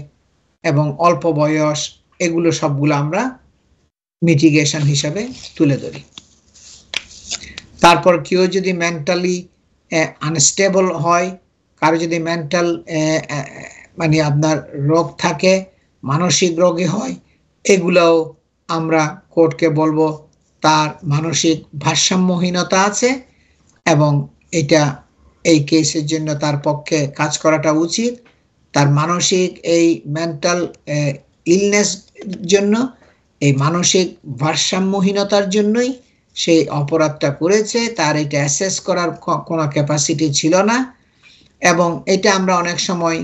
এবং অল্প বয়স, এগুলো সবগুলো আমরা মিটিগেশন হিসাবে তুলে ধরি। তারপর কেউ যদি মেন্টালি আনস্টেবল হয়, কারো যদি মেন্টাল মানে আপনার রোগ থাকে, মানসিক রোগী হয়, এগুলোও আমরা কোর্টকে বলবো তার মানসিক ভারসাম্যহীনতা আছে এবং এটা এই কেসের জন্য তার পক্ষে কাজ করাটা উচিত। তার মানসিক এই মেন্টাল ইলনেস জন্য, এই মানসিক ভারসাম্যহীনতার জন্যই সেই অপরাধটা করেছে, তার এটা অ্যাসেস করার কোনো ক্যাপাসিটি ছিল না, এবং এটা আমরা অনেক সময়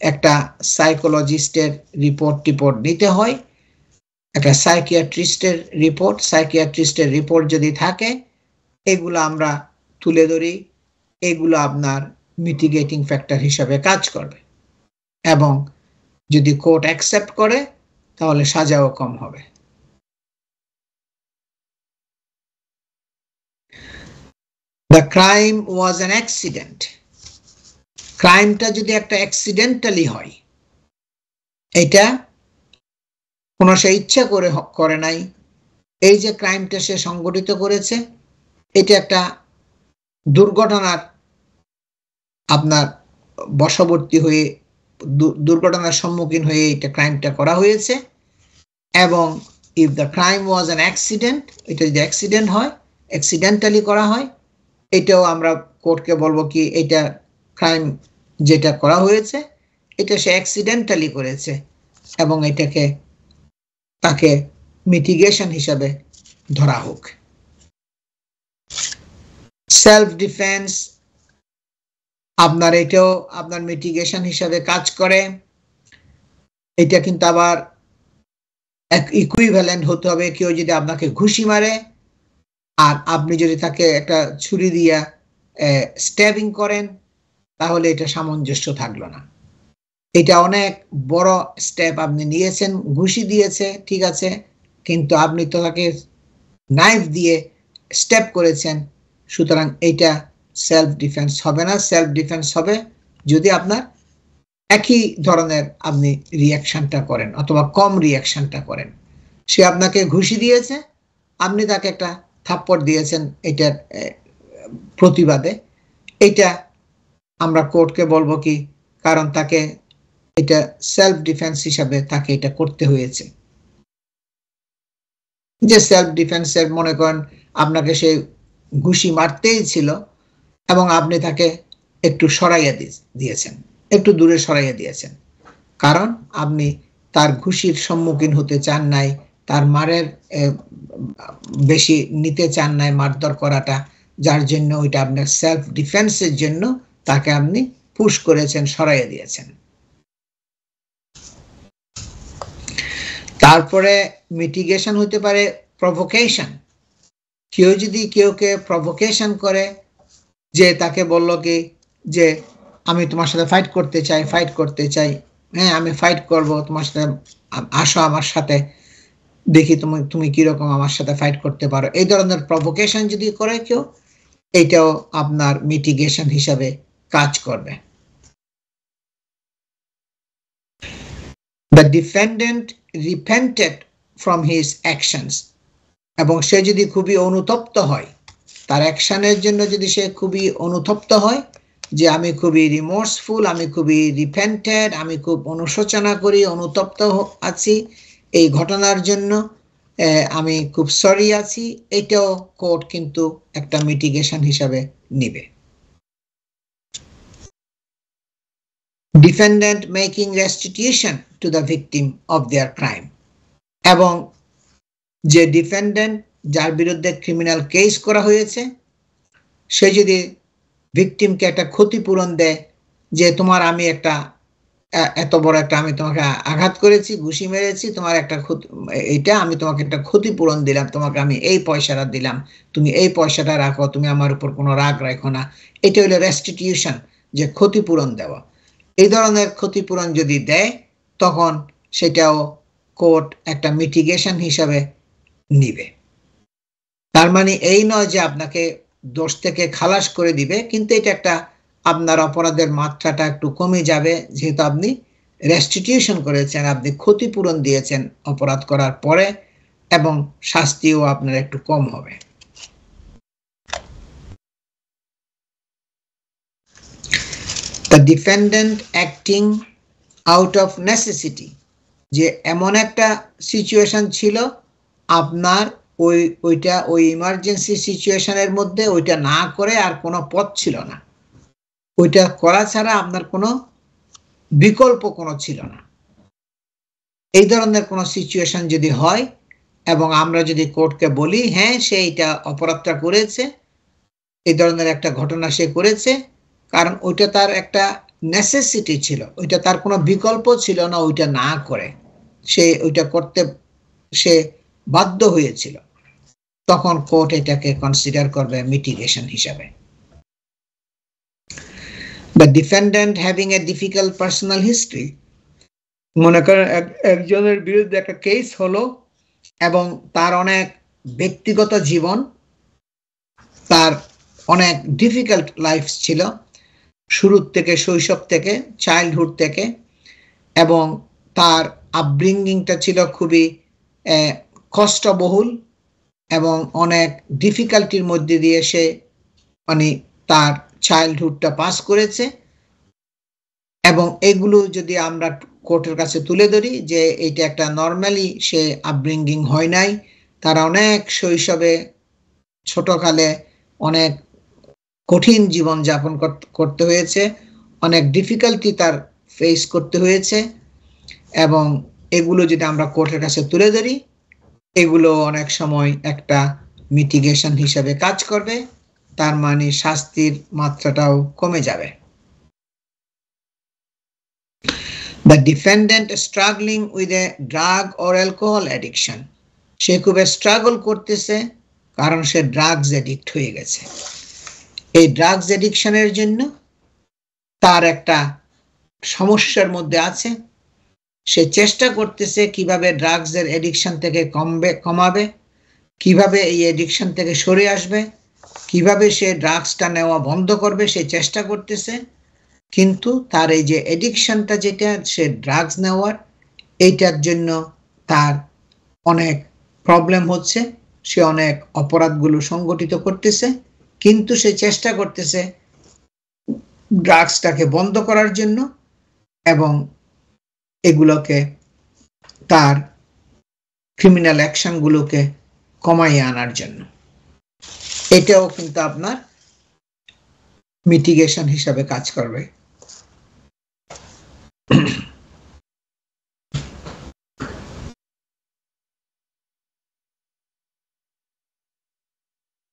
একটা সাইকোলজিস্টের রিপোর্ট নিতে হয়, একটা সাইকিয়াট্রিস্টের রিপোর্ট যদি থাকে, এগুলো আমরা তুলে ধরি, এগুলো আপনার মিটিগেটিং ফ্যাক্টর হিসাবে কাজ করবে, এবং যদি কোর্ট অ্যাকসেপ্ট করে তাহলে সাজাও কম হবে। The crime was an accident. ক্রাইমটা যদি একটা অ্যাক্সিডেন্টালি হয়, এটা কোনো সে ইচ্ছা করে নাই, এই যে ক্রাইমটা সে সংগঠিত করেছে, এটা একটা দুর্ঘটনার আপনার বশবর্তী হয়ে, দুর্ঘটনার সম্মুখীন হয়ে এটা ক্রাইমটা করা হয়েছে, এবং if the crime was an accident, এটা যদি অ্যাক্সিডেন্ট হয়, অ্যাক্সিডেন্টালি করা হয়, এটাও আমরা কোর্টকে বলবো কি এটা ক্রাইম যেটা করা হয়েছে এটা সে অ্যাক্সিডেন্টালি করেছে, এবং এটাকে তাকে মিটিগেশন হিসাবে ধরা হোক। সেলফ ডিফেন্স আপনার এটাও আপনার মিটিগেশন হিসাবে কাজ করে, এটা কিন্তু আবার ইকুইভ্যালেন্ট হতে হবে। কেউ যদি আপনাকে ঘুষি মারে আর আপনি যদি তাকে একটা ছুরি দিয়া স্ট্যাবিং করেন, তাহলে এটা সামঞ্জস্য থাকলো না। এটা অনেক বড় স্টেপ আপনি নিয়েছেন, ঘুষি দিয়েছে ঠিক আছে, কিন্তু আপনি তো তাকে নাইফ দিয়ে স্টেপ করেছেন, সুতরাং এটা সেলফ ডিফেন্স হবে না। সেলফ ডিফেন্স হবে যদি আপনার একই ধরনের আপনি রিয়াকশনটা করেন অথবা কম রিয়াকশনটা করেন। সে আপনাকে ঘুষি দিয়েছে, আপনি তাকে একটা থাপ্পড় দিয়েছেন এটার প্রতিবাদে, এটা আমরা কোর্টকে বলবো কি, কারণ তাকে এটা সেলফ ডিফেন্স হিসাবে তাকে এটা করতে হয়েছে। যে সেলফ ডিফেন্সের মনে করেন আপনাকে সে ঘুষি মারতেই ছিল এবং আপনি তাকে একটু সরাইয়া দিয়েছেন, একটু দূরে সরাইয়া দিয়েছেন, কারণ আপনি তার ঘুষির সম্মুখীন হতে চান নাই, তার মারের বেশি নিতে চান নাই মারধর করাটা, যার জন্য ওইটা আপনার সেলফ ডিফেন্সের জন্য তাকে আপনি পুশ করেছেন, সরাইয়া দিয়েছেন। তারপরে মিটিগেশন হতে পারে প্রভোকেশন। কেউ যদি কেউকে প্রভোকেশন করে, যে তাকে বলল কি যে আমি তোমার সাথে ফাইট করতে চাই, হ্যাঁ আমি ফাইট করব তোমার সাথে, আসো আমার সাথে, দেখি তুমি কিরকম আমার সাথে ফাইট করতে পারো, এই ধরনের প্রভোকেশন যদি করে কেউ, এটাও আপনার মিটিগেশন হিসাবে কাজ করবে। The defendant repented from his actions, এবং সে যদি খুবই অনুতপ্ত হয়, তার অ্যাকশনের জন্য যদি সে খুবই অনুতপ্ত হয়, যে আমি খুবই রিমোর্সফুল, আমি খুবই রিপেন্টেড, আমি খুব অনুশোচনা করি, অনুতপ্ত আছি এই ঘটনার জন্য, আমি খুব সরি আছি, এটাও কোর্ট কিন্তু একটা মিটিগেশন হিসাবে নিবে। Defendant making restitution to the victim of their crime, এবং যে ডিফেন্ডেন্ট যার বিরুদ্ধে ক্রিমিনাল কেস করা হয়েছে, সে যদি ভিকটিমকে একটা ক্ষতিপূরণ দেয়, যে তোমার আমি একটা এত বড় একটা, আমি তোমাকে আঘাত করেছি, ঘুষি মেরেছি, তোমার একটা এটা আমি তোমাকে একটা ক্ষতিপূরণ দিলাম, তোমাকে আমি এই পয়সাটা দিলাম, তুমি এই পয়সাটা রাখো, তুমি আমার উপর কোনো রাগ রাখো না, এটা হলো রেস্টিটিউশন, যে ক্ষতিপূরণ দেওয়া। এই ধরনের ক্ষতিপূরণ যদি দেয়, তখন সেটাও কোর্ট একটা মিটিগেশন হিসাবে নিবে। তার মানে এই নয় যে আপনাকে দোষ থেকে খালাস করে দিবে, কিন্তু এটা একটা আপনার অপরাধের মাত্রাটা একটু কমে যাবে, যেহেতু আপনি রেস্টিটিউশন করেছেন, আপনি ক্ষতিপূরণ দিয়েছেন অপরাধ করার পরে, এবং শাস্তিও আপনার একটু কম হবে। The defendant acting out of necessity, যে এমন একটা সিচুয়েশন ছিল আপনার ওই ইমার্জেন্সি সিচুয়েশনের মধ্যে ওইটা না করে আর কোনো পথ ছিল না, ওইটা করা ছাড়া আপনার কোনো বিকল্প কোনো ছিল না, এই ধরনের কোনো সিচুয়েশন যদি হয়, এবং আমরা যদি কোর্টকে বলি হ্যাঁ সে এটা অপরাধটা করেছে, এই ধরনের একটা ঘটনা সে করেছে, কারণ ওইটা তার একটা নেসেসিটি ছিল, ওইটা তার কোনো বিকল্প ছিল না, ওইটা না করে সে ওইটা করতে সে বাধ্য হয়েছিল, তখন কোর্ট এটাকে কনসিডার করবে মিটিগেশন হিসাবে। The defendant having a difficult personal history, মনে করেন একজনের বিরুদ্ধে একটা কেস হলো এবং তার অনেক ব্যক্তিগত জীবন, তার অনেক ডিফিকাল্ট লাইফ ছিল শুরুর থেকে, শৈশব থেকে, চাইল্ডহুড থেকে, এবং তার আপব্রিঙ্গিংটা ছিল খুবই কষ্টবহুল এবং অনেক ডিফিকাল্টির মধ্যে দিয়ে সে মানে তার চাইল্ডহুডটা পাস করেছে, এবং এগুলো যদি আমরা কোর্টের কাছে তুলে ধরি যে এটা একটা নর্মালি সে আপব্রিঙ্গিং হয় নাই, তারা অনেক শৈশবে ছোটকালে অনেক কঠিন জীবন যাপন করতে হয়েছে, অনেক ডিফিকাল্টি তার ফেস করতে হয়েছে, এবং এগুলো যদি আমরা কোর্টের কাছে তুলে ধরি, এগুলো অনেক সময় একটা মিটিগেশন হিসেবে কাজ করবে, তার মানে শাস্তির মাত্রাটাও কমে যাবে। The defendant struggling with a drug or alcohol addiction. সে খুব স্ট্রাগল করতেছে কারণ সে ড্রাগস এডিক্ট হয়ে গেছে। এই ড্রাগস এডিকশনের জন্য তার একটা সমস্যার মধ্যে আছে। সে চেষ্টা করতেছে কিভাবে ড্রাগসের এডিকশন থেকে কমাবে, কিভাবে এই এডিকশন থেকে সরে আসবে, কিভাবে সে ড্রাগসটা নেওয়া বন্ধ করবে, সে চেষ্টা করতেছে। কিন্তু তার এই যে এডিকশনটা যেটা সে ড্রাগস নেওয়ার, এইটার জন্য তার অনেক প্রবলেম হচ্ছে, সে অনেক অপরাধগুলো সংগঠিত করতেছে, কিন্তু সে চেষ্টা করতেছে ড্রাগসটাকে বন্ধ করার জন্য এবং এগুলোকে তার ক্রিমিনাল অ্যাকশনগুলোকে কমাইয়ে আনার জন্য। এটাও কিন্তু আপনার মিটিগেশন হিসাবে কাজ করবে।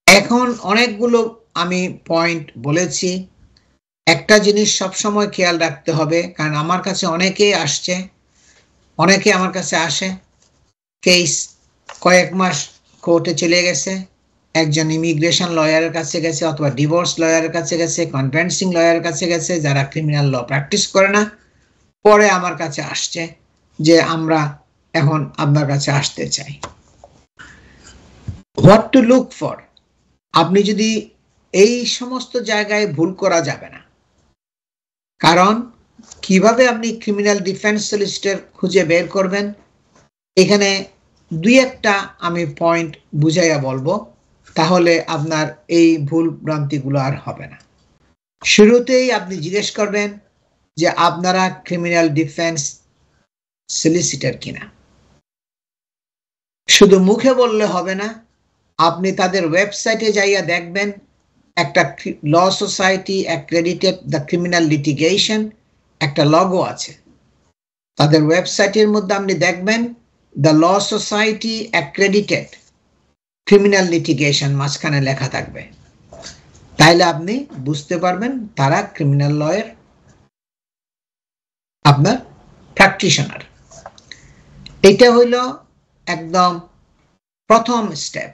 এখন অনেকগুলো আমি পয়েন্ট বলেছি। একটা জিনিস সবসময় খেয়াল রাখতে হবে, কারণ আমার কাছে অনেকেই আসছে, অনেকে আমার কাছে আসে, কেস কয়েক মাস কোর্টে চলে গেছে, একজন ইমিগ্রেশন লয়ারের কাছে গেছে অথবা ডিভোর্স লয়ারের কাছে গেছে, কনভেন্সিং লয়ারের কাছে গেছে, যারা ক্রিমিনাল ল প্র্যাকটিস করে না, পরে আমার কাছে আসছে যে আমরা এখন আপনার কাছে আসতে চাই। হোয়াট টু লুক ফর, আপনি যদি এই সমস্ত জায়গায় ভুল করা যাবে না, কারণ কিভাবে আপনি ক্রিমিনাল ডিফেন্স সলিসিটর খুঁজে বের করবেন, এখানে দুই একটা আমি পয়েন্ট বুঝাইয়া বলবো, তাহলে আপনার এই ভুল ভ্রান্তিগুলো আর হবে না। শুরুতেই আপনি জিজ্ঞেস করবেন যে আপনারা ক্রিমিনাল ডিফেন্স সলিসিটর কিনা। শুধু মুখে বললে হবে না, আপনি তাদের ওয়েবসাইটে যাইয়া দেখবেন একটা law society accredited the criminal litigation একটা লগো আছে। তাদের ওয়েবসাইটের মধ্যে আপনি দেখবেন the law society accredited criminal litigation মাঝখানে লেখা থাকবে, তাইলে আপনি বুঝতে পারবেন তারা ক্রিমিনাল লয়ের আপনার প্র্যাকটিশনার। এটা হইল একদম প্রথম স্টেপ।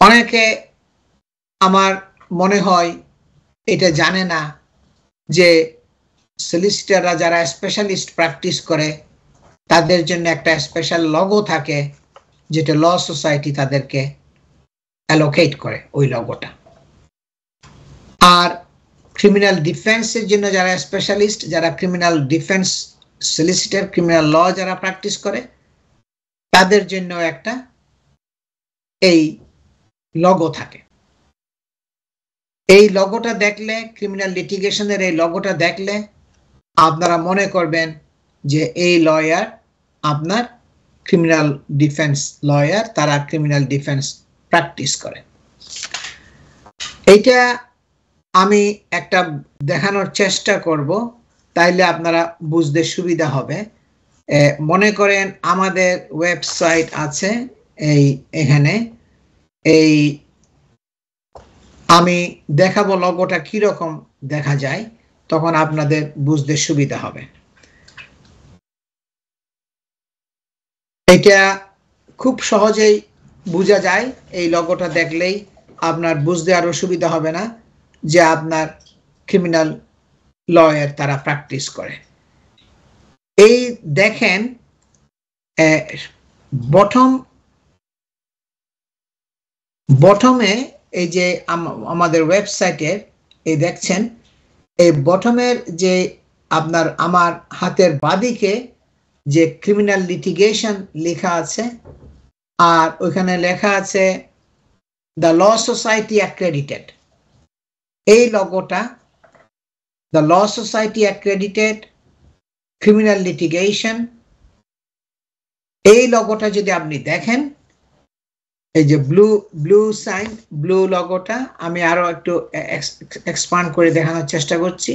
অনেকে আমার মনে হয় এটা জানে না যে সলিসিটররা যারা স্পেশালিস্ট প্র্যাকটিস করে তাদের জন্য একটা স্পেশাল লগো থাকে, যেটা ল সোসাইটি তাদেরকে অ্যালোকেট করে ওই লগোটা। আর ক্রিমিনাল ডিফেন্সের জন্য যারা স্পেশালিস্ট, যারা criminal defence solicitor, criminal law যারা প্র্যাকটিস করে, তাদের জন্য একটা এই লগো থাকে। এই লগোটা দেখলে, ক্রিমিনাল লিটিগেশনের এই লগোটা দেখলে আপনারা মনে করবেন যে এই লয়ার আপনার ক্রিমিনাল ডিফেন্স লয়ার, তারা ক্রিমিনাল ডিফেন্স প্র্যাকটিস করে। এইটা আমি একটা দেখানোর চেষ্টা করব, তাইলে আপনারা বুঝতে সুবিধা হবে। মনে করেন আমাদের ওয়েবসাইট আছে এখানে, এই আমি দেখাবো লগোটা কিরকম দেখা যায়, তখন আপনাদের বুঝতে সুবিধা হবে। এটা খুব সহজেই বোঝা যায়, এই লগোটা দেখলেই আপনার বুঝতে আরো সুবিধা হবে না যে আপনার ক্রিমিনাল লয়ার তারা প্র্যাকটিস করে। এই দেখেন বটমে এই যে আমাদের ওয়েবসাইটের এই দেখছেন, এই বটমের যে আপনার আমার হাতের বাদিকে যে ক্রিমিনাল লিটিগেশন লেখা আছে, আর ওইখানে লেখা আছে দ্য ল সোসাইটি অ্যাক্রেডিটেড, এই লগোটা the law society accredited criminal litigation, এই লগোটা যদি আপনি দেখেন, এই যে ব্লু সাইন, ব্লু লগোটা, আমি আরো একটু এক্সপান্ড করে দেখানোর চেষ্টা করছি।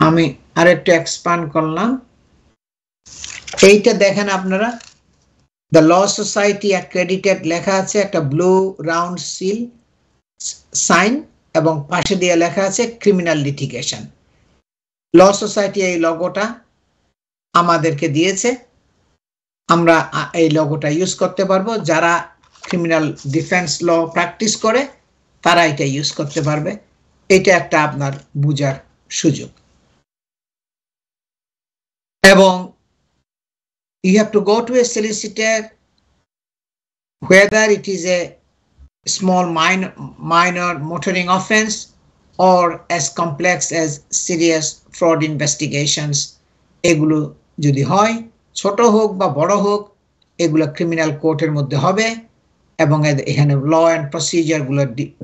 আমি আর একটু এক্সপান্ড করলাম। এইটা দেখেন আপনারা, দ্য ল সোসাইটি অ্যাক্রেডিটেড লেখা আছে, একটা ব্লু রাউন্ড সিল সাইন, এবং পাশে দিয়ে লেখা আছে ক্রিমিনাল লিটিগেশন। ল সোসাইটি এই লগোটা আমাদেরকে দিয়েছে, আমরা এই লগোটা ইউজ করতে পারবো। যারা ক্রিমিনাল ডিফেন্স ল প্র্যাকটিস করে তারা এটা ইউজ করতে পারবে। এটা একটা আপনার বুঝার সুযোগ। এবং you have to go to a solicitor whether it is a small minor motoring offense or as complex as serious fraud investigations। এগুলো যদি হয়, ছোট হোক বা বড় হোক, এগুলো ক্রিমিনাল কোর্টের মধ্যে হবে এবং এখানে ল অ্যান্ড প্রসিজার গুলো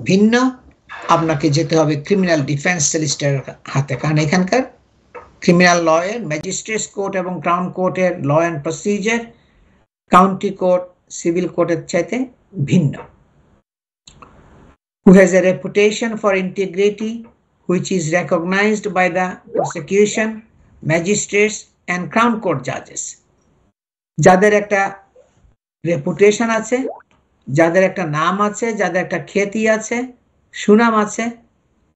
ভিন্ন। আপনাকে যেতে হবে ক্রিমিনাল ডিফেন্স সলিসিটরের হাতে, কারণ এখানকার ক্রিমিনাল লয়ের ম্যাজিস্ট্রেটস কোর্ট এবং ক্রাউন কোর্টের law and procedure county court civil কোর্টের চাইতে ভিন্ন। Who has a reputation for integrity which is recognized by the prosecution, magistrates and crown court judges। যাদের একটা রেপুটেশন আছে, যাদের একটা নাম আছে, যাদের একটা খ্যাতি আছে, সুনাম আছে,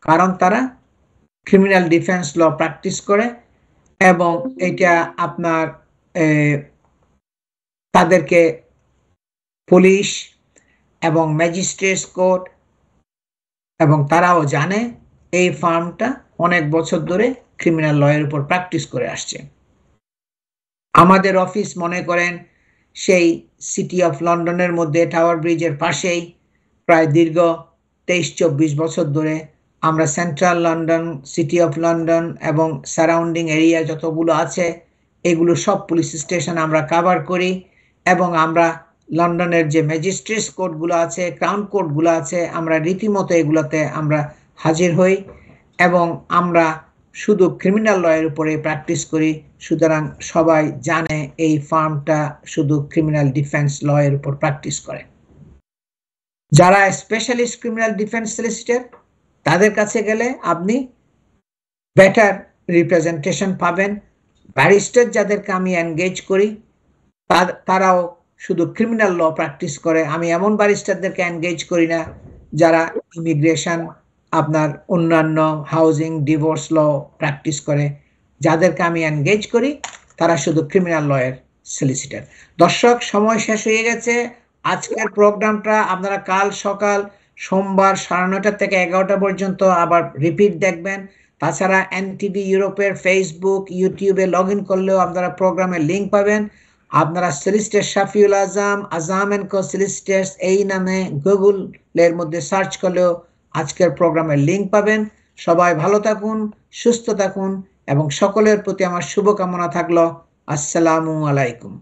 কারণ তারা ক্রিমিনাল ডিফেন্স ল প্র্যাকটিস করে এবং এটা আপনার তাদেরকে পুলিশ এবং ম্যাজিস্ট্রেটস কোর্ট এবং তারাও জানে এই ফার্মটা অনেক বছর ধরে ক্রিমিনাল লয়ের উপর প্র্যাকটিস করে আসছে। আমাদের অফিস মনে করেন সেই সিটি অফ লন্ডনের মধ্যে টাওয়ার ব্রিজের পাশেই প্রায় দীর্ঘ 23-24 বছর ধরে আমরা central London, city of London এবং সারাউন্ডিং এরিয়া যতগুলো আছে এগুলো সব পুলিশ স্টেশন আমরা কভার করি এবং আমরা লন্ডনের যে ম্যাজিস্ট্রেটস কোর্টগুলো আছে, ক্রাউন কোর্টগুলো আছে, আমরা রীতিমতো এগুলোতে আমরা হাজির হই এবং আমরা শুধু ক্রিমিনাল লয়ের উপরে প্র্যাকটিস করি। সুতরাং সবাই জানে এই ফার্মটা শুধু ক্রিমিনাল ডিফেন্স লয়ের উপর প্র্যাকটিস করে। যারা স্পেশালিস্ট ক্রিমিনাল ডিফেন্স সলিসিটর তাদের কাছে গেলে আপনি বেটার রিপ্রেজেন্টেশন পাবেন। ব্যারিস্টার যাদেরকে আমি এনগেজ করি তারাও শুধু ক্রিমিনাল ল প্র্যাকটিস করে। আমি এমন ব্যারিস্টারদেরকে এনগেজ করি না যারা ইমিগ্রেশন, আপনার অন্যান্য হাউজিং, ডিভোর্স ল প্র্যাকটিস করে। যাদেরকে আমি এনগেজ করি তারা শুধু ক্রিমিনাল লয়ের সলিসিটর। দর্শক, সময় শেষ হয়ে গেছে। আজকের প্রোগ্রামটা আপনারা কাল সকাল সোমবার 9:30 থেকে 11টা পর্যন্ত আবার রিপিট দেখবেন। তাছাড়া এনটিভি ইউরোপের ফেসবুক, ইউটিউবে লগ ইন করলেও আপনারা প্রোগ্রামের লিঙ্ক পাবেন। আপনারা solicitor Shafiul Azam, Azam and co solicitors এই নামে গুগলের মধ্যে সার্চ করলেও আজকের প্রোগ্রামের লিঙ্ক পাবেন। সবাই ভালো থাকুন, সুস্থ থাকুন এবং সকলের প্রতি আমার শুভকামনা থাকলো। আসসালামু আলাইকুম।